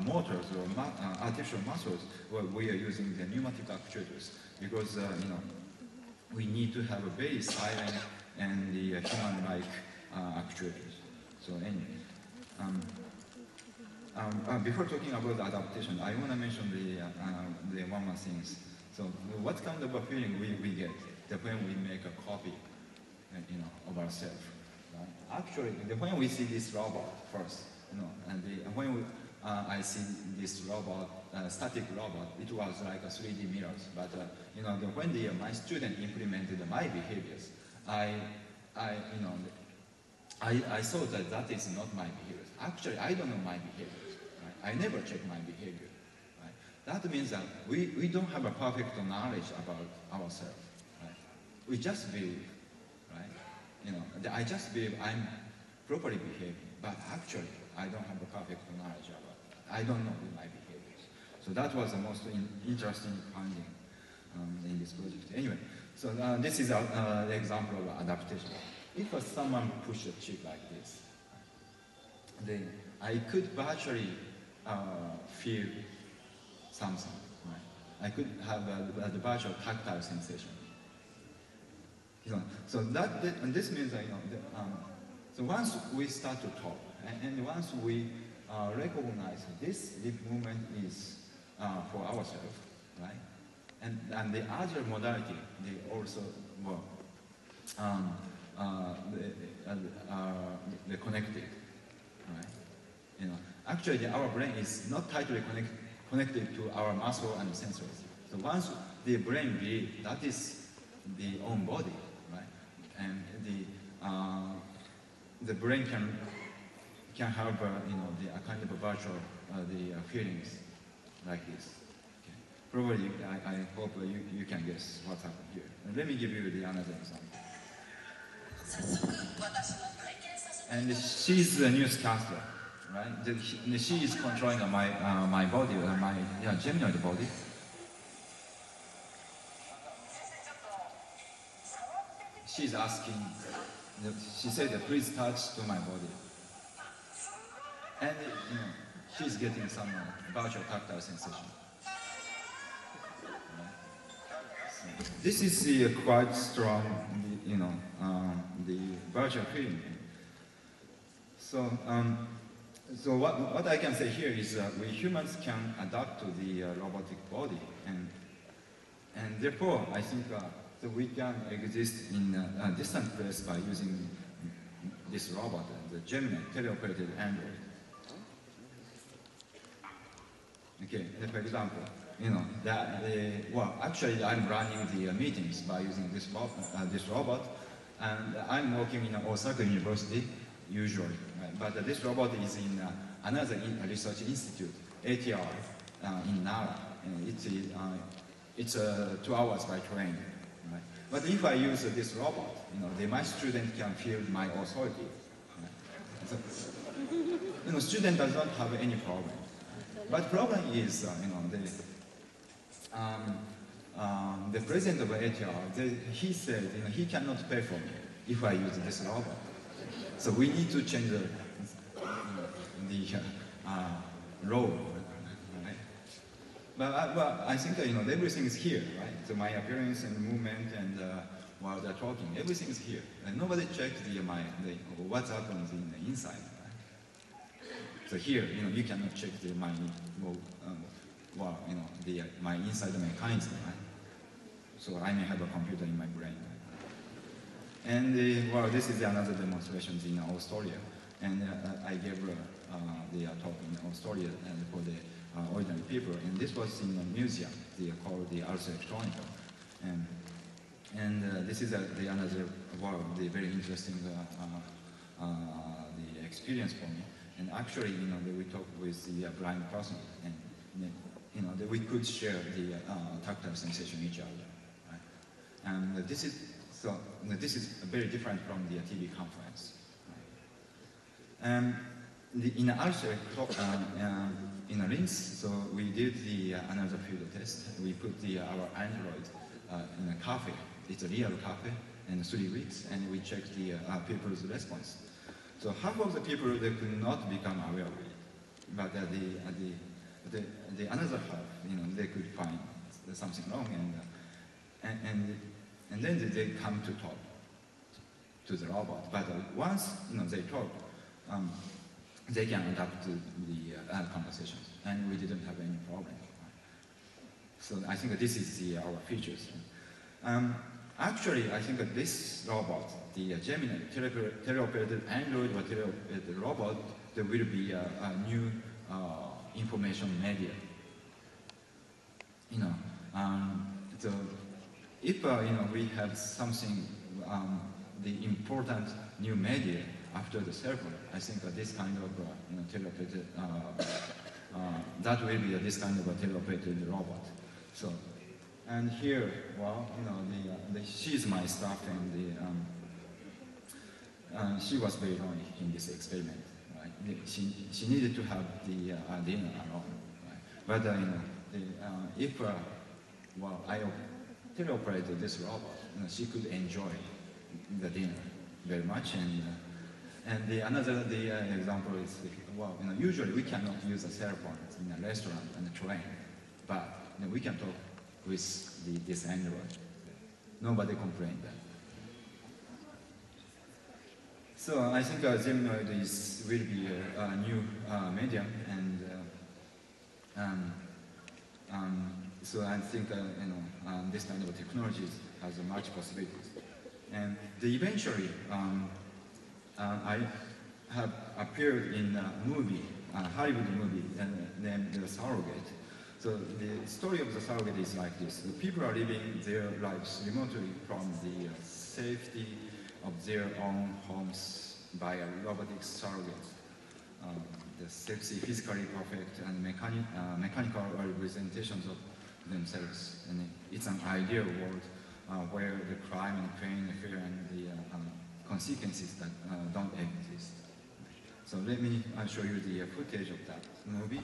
motors or artificial muscles, we are using the pneumatic actuators because we need to have a very silent and the human-like actuators. So anyway, before talking about adaptation, I want to mention the one more things. So what kind of a feeling we get when we make a copy, of ourselves? Right? Actually, when we see this robot first, and when I see this robot, static robot, it was like a 3D mirrors. But when my student implemented my behaviors, I saw that is not my behaviors. Actually, I don't know my behaviors. Right? I never check my behavior. Right? That means that we don't have a perfect knowledge about ourselves. Right? We just believe. Right? I just believe I'm properly behaving, but actually I don't have the perfect knowledge about it. I don't know my behaviors. So that was the most interesting finding in this project. Anyway, so this is an example of adaptation. If someone pushed a chip like this, then I could virtually feel something. Right? I could have the virtual tactile sensation. So and this means that, so once we start to talk, and once we recognize this lip movement is for ourselves, right? And the other modality, they also well, they're connected, right? Actually, our brain is not tightly connected to our muscle and sensors. So once the brain believes that is the own body, right? And the brain can have a kind of a virtual feelings like this. Okay. Probably, I hope you can guess what's happened here. And let me give you another example. And she's the newscaster, right? She is controlling my body, my Geminoid body. She's asking, she said, please touch to my body. And she's getting some virtual tactile sensation. So this is quite strong, the virtual feeling. So, so what I can say here is we humans can adapt to the robotic body, and therefore I think that we can exist in a distant place by using this robot, the Gemini teleoperated Android. Okay, and for example, well, actually I'm running the meetings by using this robot, and I'm working in Osaka University usually, right? But this robot is in another research institute, ATR, in Nara, and it's 2 hours by train, right? But if I use this robot, my student can feel my authority. Right? So, student does not have any problem. But problem is, the president of ATR, he said, he cannot pay for me if I use this robot. So we need to change the role. Right? But well, I think everything is here, right? So my appearance and movement and while they're talking, everything is here, and nobody checks what happens in the inside. So here, you cannot check my inside mechanism, right? So I may have a computer in my brain. Right? And well, this is another demonstration in Australia, and I gave the talk in Australia and for the ordinary people, and this was in a museum. They called the Ars Electronica, and this is another the very interesting the experience for me. And actually, we talked with the blind person, and that we could share the tactile sensation each other, right? And this is very different from the TV conference. Right? In also in a Linz, so we did another field test. We put our Android in a cafe. It's a real cafe, in 3 weeks, and we checked the people's response. So half of the people, they could not become aware of it, but the another half, they could find something wrong, and then they come to talk to the robot. But once they talk, they can adapt to the conversations, and we didn't have any problem. So I think this is our features. Actually, I think that this robot, the Gemini, teleoperated Android or teleoperated robot, there will be a new information media. So if we have something, the important new media after the server, I think that this kind of teleoperated, that will be this kind of a teleoperated robot. So. And here, well, she's my staff, and she was very lonely in this experiment. Right? She needed to have the dinner alone. Right? But if well, I teleoperated this robot, she could enjoy the dinner very much. And the example is, well, usually we cannot use a cell phone in a restaurant and a train, but we can talk with this Android. Nobody complained that. So I think Geminoid will be a new medium, and so I think this kind of technology has much possibilities. And eventually, I have appeared in a movie, a Hollywood movie named The Surrogate. So the story of the surrogate is like this. The people are living their lives remotely from the safety of their own homes by a robotic surrogate. The sexy, physically perfect, and mechanical representations of themselves. And it's an ideal world where the crime and pain, fear, and the consequences that don't exist. So let me show you the footage of that movie.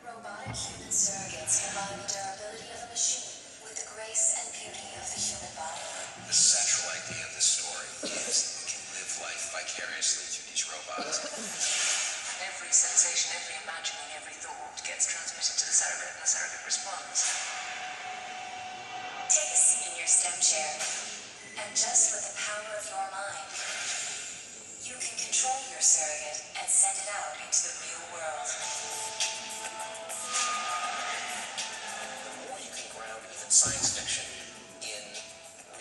Robotic human surrogates combine the durability of a machine with the grace and beauty of the human body. The central idea of the story is that we can live life vicariously through these robots. Every sensation, every imagining, every thought gets transmitted to the surrogate, and the surrogate responds. Take a seat in your STEM chair, and just with the power of your mind, you can control your surrogate and send it out into the real world. The more you can ground even science fiction in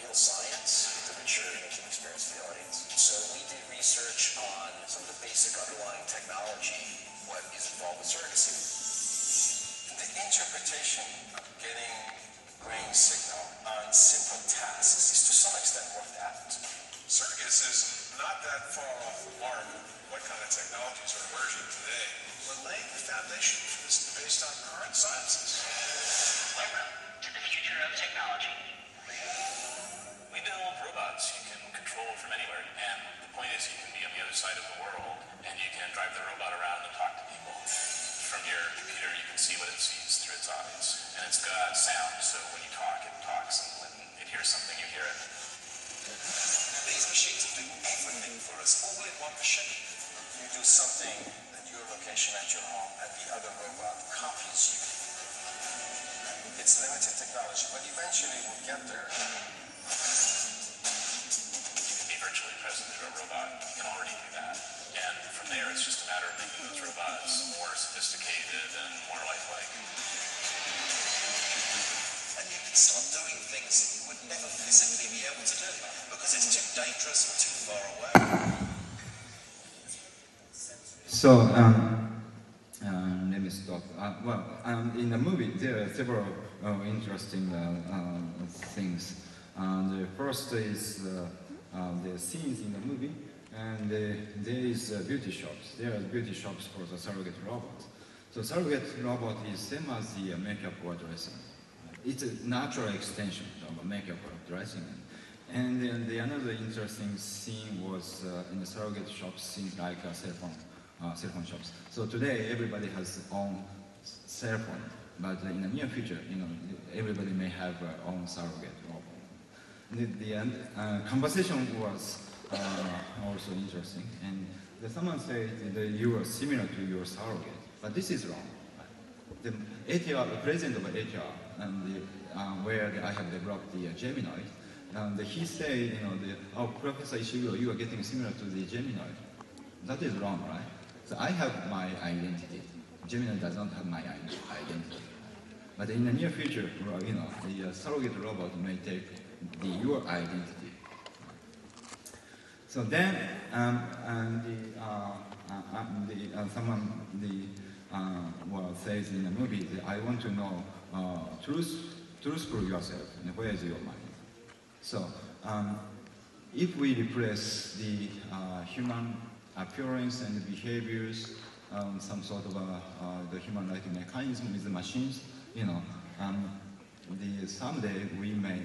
real science, the richer you can experience the audience. So we did research on some of the basic underlying technology, what is involved with surrogacy. The interpretation of getting brain signal on simple tasks is to some extent worked out. Surrogates is not that far off the mark of what kind of technologies are emerging today. We're laying the foundation for this based on current sciences. Welcome to the future of technology. We build robots you can control from anywhere, and the point is you can be on the other side of the world, and you can drive the robot around and talk to people. From your computer, you can see what it sees through its eyes, and it's got sound, so when you talk, it talks, and when it hears something, you hear it. These machines will do everything for us, all in one machine. You do something at your location at your home, and the other robot copies you. It's limited technology, but eventually we'll get there. You can be virtually present through a robot. You can already do that. And from there, it's just a matter of making those robots more sophisticated and more lifelike. And you can start doing things that you would never physically be able to do because it's too dangerous or too far away. So, let me stop. In the movie, there are several interesting things. The first is the scenes in the movie, and there is beauty shops. There are beauty shops for the surrogate robot. So surrogate robot is same as the makeup or dressing. It's a natural extension of makeup or dressing. And then another interesting scene was in the surrogate shops, things like cell phone shops. So today everybody has their own cell phone, but in the near future, everybody may have their own surrogate robot. The conversation was also interesting, and someone said that you are similar to your surrogate, but this is wrong. The ATR, the president of ATR, where I have developed the Geminoid, he said, Professor Ishiguro, you are getting similar to the Geminoid. That is wrong, right? So I have my identity. Gemini does not have my identity. But in the near future, the surrogate robot may take your identity. So then, someone says in the movie that I want to know truthful yourself, and where is your mind? So, if we replace the human appearance and behaviors, some sort of the human-like mechanism with the machines, someday we may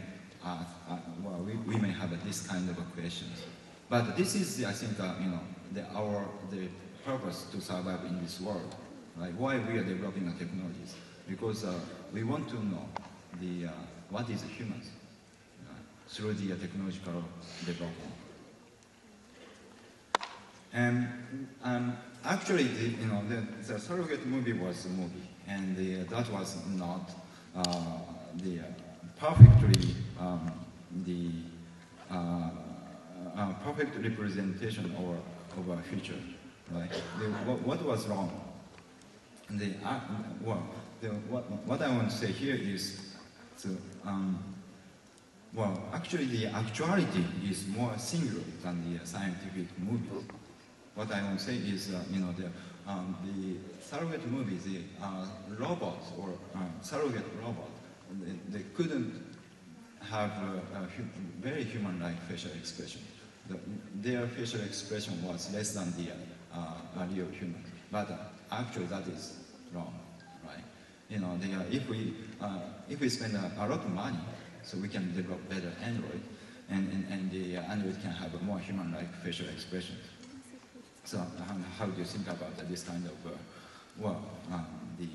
we may have this kind of questions. But this is, I think, the purpose to survive in this world. Right? Why we are developing the technologies? Because we want to know what is humans through the technological development. And actually, the surrogate movie was a movie, and that was not perfectly perfect representation of our future. Right? What was wrong? What I want to say here is, actually the actuality is more singular than the scientific movies. What I want to say is, the surrogate movies, the robots or surrogate robot, they couldn't have a very human-like facial expression. Their facial expression was less than the real human. But actually, that is wrong, right? If we spend a lot of money, so we can develop better Android, and the Android can have a more human-like facial expression. So how do you think about this kind of, the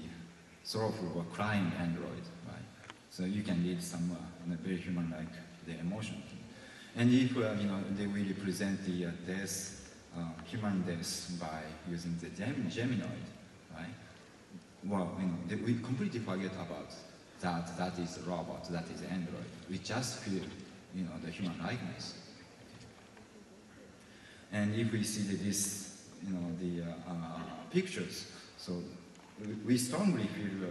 sorrowful or crying Android, right? So you can lead some very human-like the emotion. And if they will represent the death, human death by using the Geminoid, right? We completely forget about that. That is a robot. That is Android. We just feel, the human likeness. And if we see this, the pictures, so we strongly feel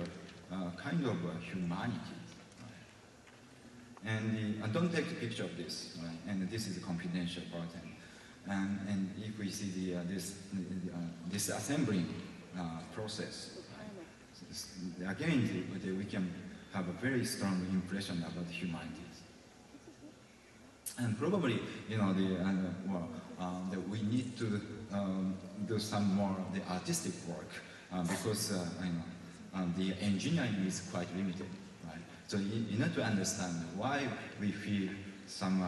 kind of humanity. Right? And don't take a picture of this, right? And this is a confidential part. And if we see this assembling process, right? So again, we can have a very strong impression about humanity. And probably, we need to do some more the artistic work because the engineering is quite limited, right? So you need to understand why we feel some,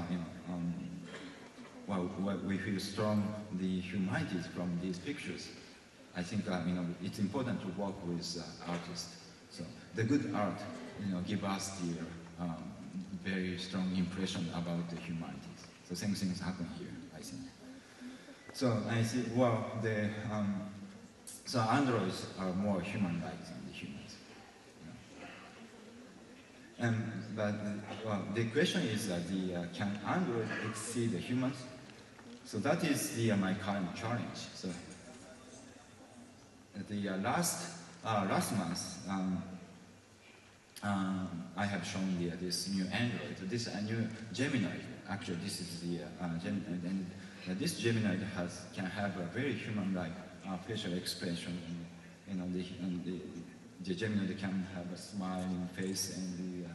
we feel strong the humanities from these pictures. I think it's important to work with artists. So the good art, give us the very strong impression about the humanities. So same things happen here, I think. So I see, so androids are more human-like than the humans. But the question is that can androids exceed the humans? So that is my current challenge. So the last month, I have shown this new Android. This new Geminoid. Actually, this is the Geminoid, and this Geminoid can have a very human-like facial expression. The Geminoid can have a smiling face and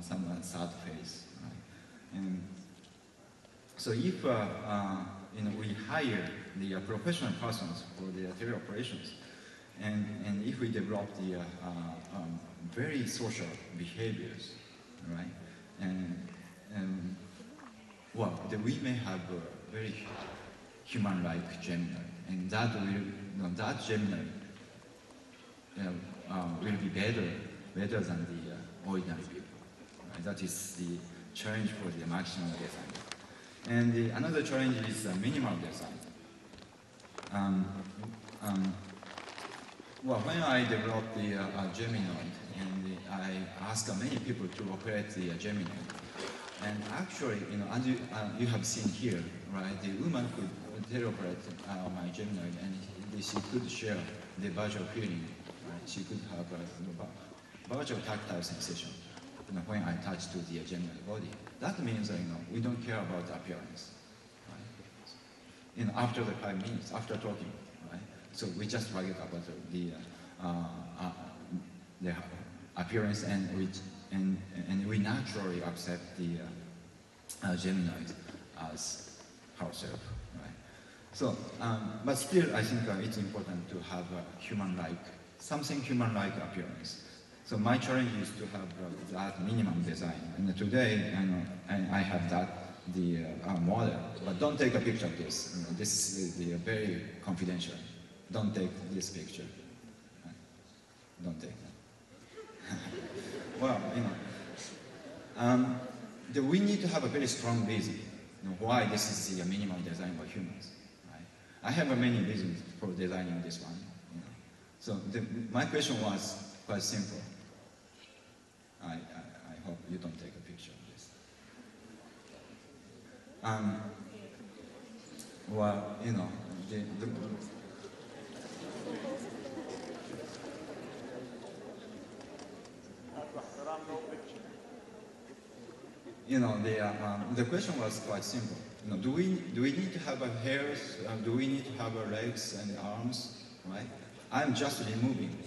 some sad face. Right? And so if we hire the professional persons for the teleoperations, and if we develop the very social behaviors, right? We may have a very human-like Gemini, and that Gemini will be better than the ordinary people. Right? That is the challenge for the maximum design. And another challenge is minimal design. When I developed the Geminoid, and I asked many people to operate the Geminoid, and actually, as you have seen here, right, the woman could teleoperate my Geminoid, and she could share the virtual feeling. Right? She could have a virtual tactile sensation when I touch to the Geminoid body. That means we don't care about the appearance. Right? After the 5 minutes, after talking, right? So we just forget about the appearance, and we naturally accept the Geminoid as herself, right? So, but still, I think it's important to have a human-like, something human-like appearance. So my challenge is to have that minimum design. And today, I have that, the model, but don't take a picture of this. This is very confidential. Don't take this picture. Don't take that. Well, we need to have a very strong reason why this is the minimum design for humans. Right? I have many reasons for designing this one. So my question was quite simple. I hope you don't take a picture of this. Well, the question was quite simple. Do we need to have hairs? Do we need to have legs and arms? Right? I'm just removing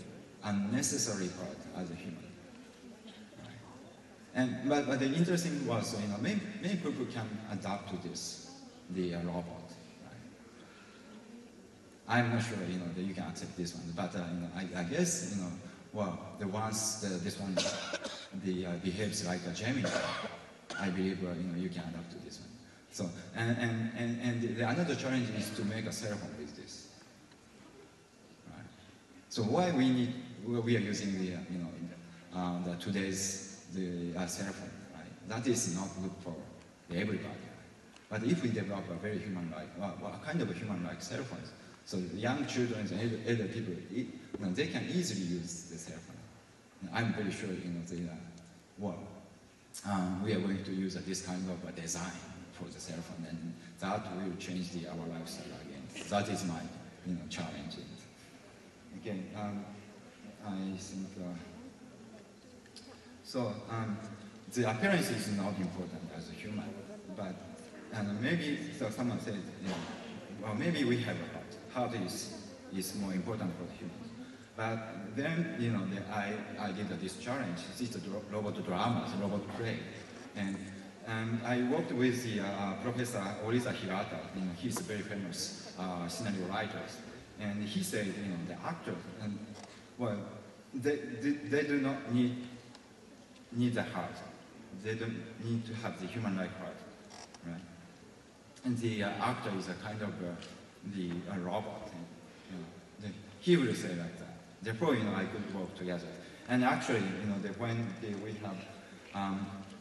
unnecessary part as a human. But the interesting was, many people can adapt to this, the robot. Right? I'm not sure, that you can accept this one, but I guess, well, this one, behaves like a Gemini. I believe, you can adapt to this one. So, another challenge is to make a cell phone with this. Right? So why we are using the today's cell phone, right? That is not good for everybody. But if we develop a very human-like, a kind of a human-like cell phones, so young children and elder people, they can easily use the cell phone. I'm very sure, we are going to use this kind of a design for the cell phone, and that will change our lifestyle again. That is my, challenge. Again, I think. So the appearance is not important as a human, but maybe someone said, well, maybe we have a heart. Heart is more important for the humans. But then, I did this challenge. This is the robot dramas, robot play, and I worked with the Professor Orisa Hirata. He's a very famous scenario writer, and he said, the actors, well, they do not need the heart. They don't need to have the human-like heart, right? And the actor is a kind of the robot. He will say like that. Therefore, I could work together. And actually, when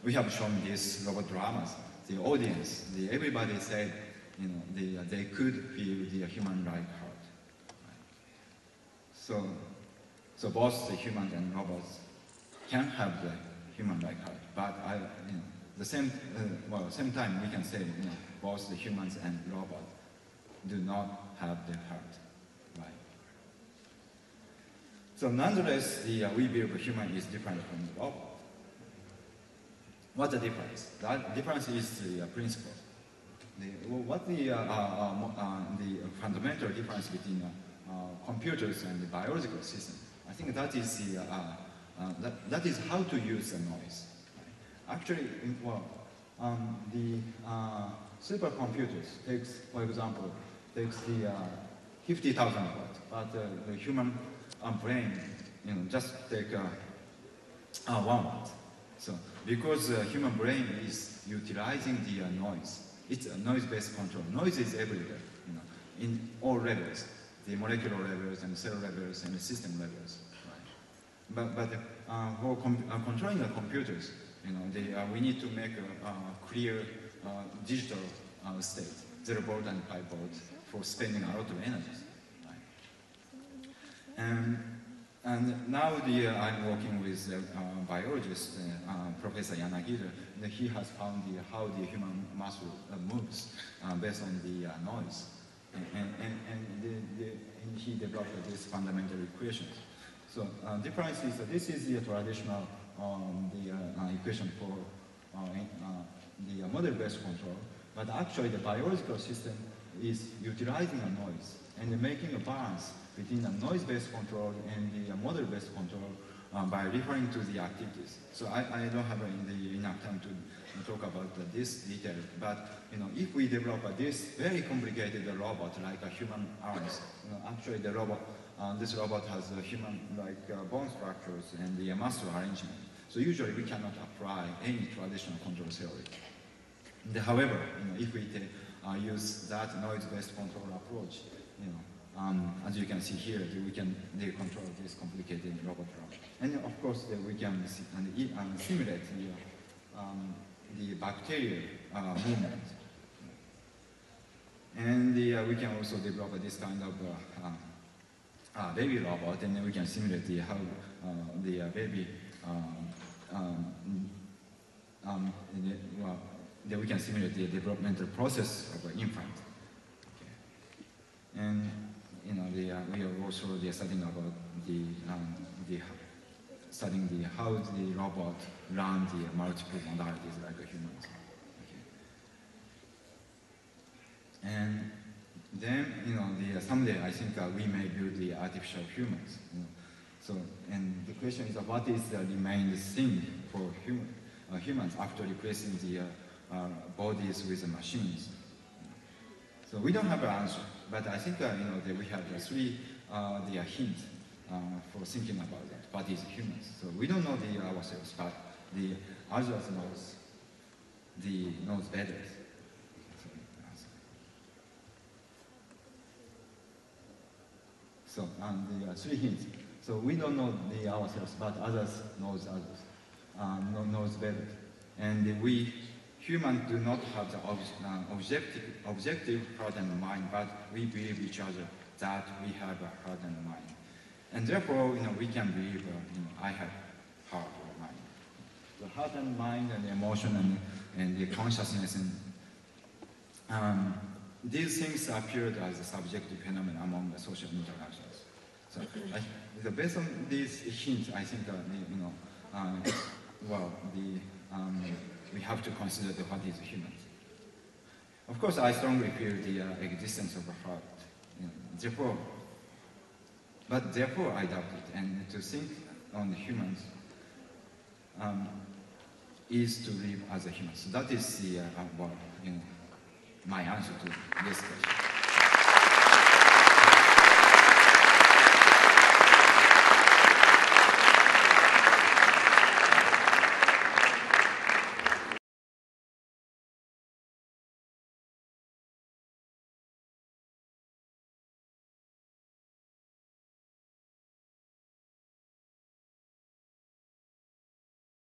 we have shown these robot dramas, the audience, everybody said, they could feel the human-like heart. Right? So both the humans and robots can have the human-like heart, but the same time we can say both the humans and robots do not have the heart, right? So nonetheless, we believe a human is different from the robot. What's the difference? That difference is the principle. What the fundamental difference between computers and the biological system? I think that is that is how to use the noise. Actually, the supercomputers takes, for example, the 50,000 watts, but the human brain, just take 1 watt. So because the human brain is utilizing the noise, it's a noise-based control. Noise is everywhere, in all levels, the molecular levels and cell levels and the system levels. Right? But for controlling the computers, we need to make a clear digital state, 0 volt and 5 volt, for spending a lot of energy. Right? And now I'm working with a biologist, Professor Yanagida. He has found how the human muscle moves based on the noise. And he developed these fundamental equations. So difference is that this is the traditional equation for the model-based control, but actually the biological system is utilizing a noise and making a balance between the noise-based control and the model-based control by referring to the activities. So I don't have enough time to talk about this detail, but if we develop this very complicated robot like a human arms, actually the robot this robot has a human-like bone structures and the muscle arrangement. So usually we cannot apply any traditional control theory. However, if we use that noise-based control approach, as you can see here, we can control this complicated robot arm. And of course, we can simulate the bacterial movement. And we can also develop this kind of baby robot, and then we can simulate how the baby then we can simulate the developmental process of an infant. Okay. And we are also studying about studying how the robot runs the multiple modalities like humans. Okay. And then someday I think we may build the artificial humans. So, and the question is what is the remaining thing for humans after replacing the bodies with the machines? So we don't have an answer, but I think that we have three hints for thinking about that. What is humans? So we don't know ourselves, but the others knows better. So the three hints. So we don't know ourselves, but others knows better. And we humans do not have the objective heart and mind, but we believe each other that we have a heart and mind. And therefore, we can believe, I have heart or mind. The heart and mind and the emotion and the consciousness, and these things appeared as a subjective phenomenon among the social interactions. So, based on these hints, I think we have to consider what is human. Of course, I strongly feel the existence of a heart. Therefore, I doubt it. And to think on the humans is to live as a human. So that is my answer to this question.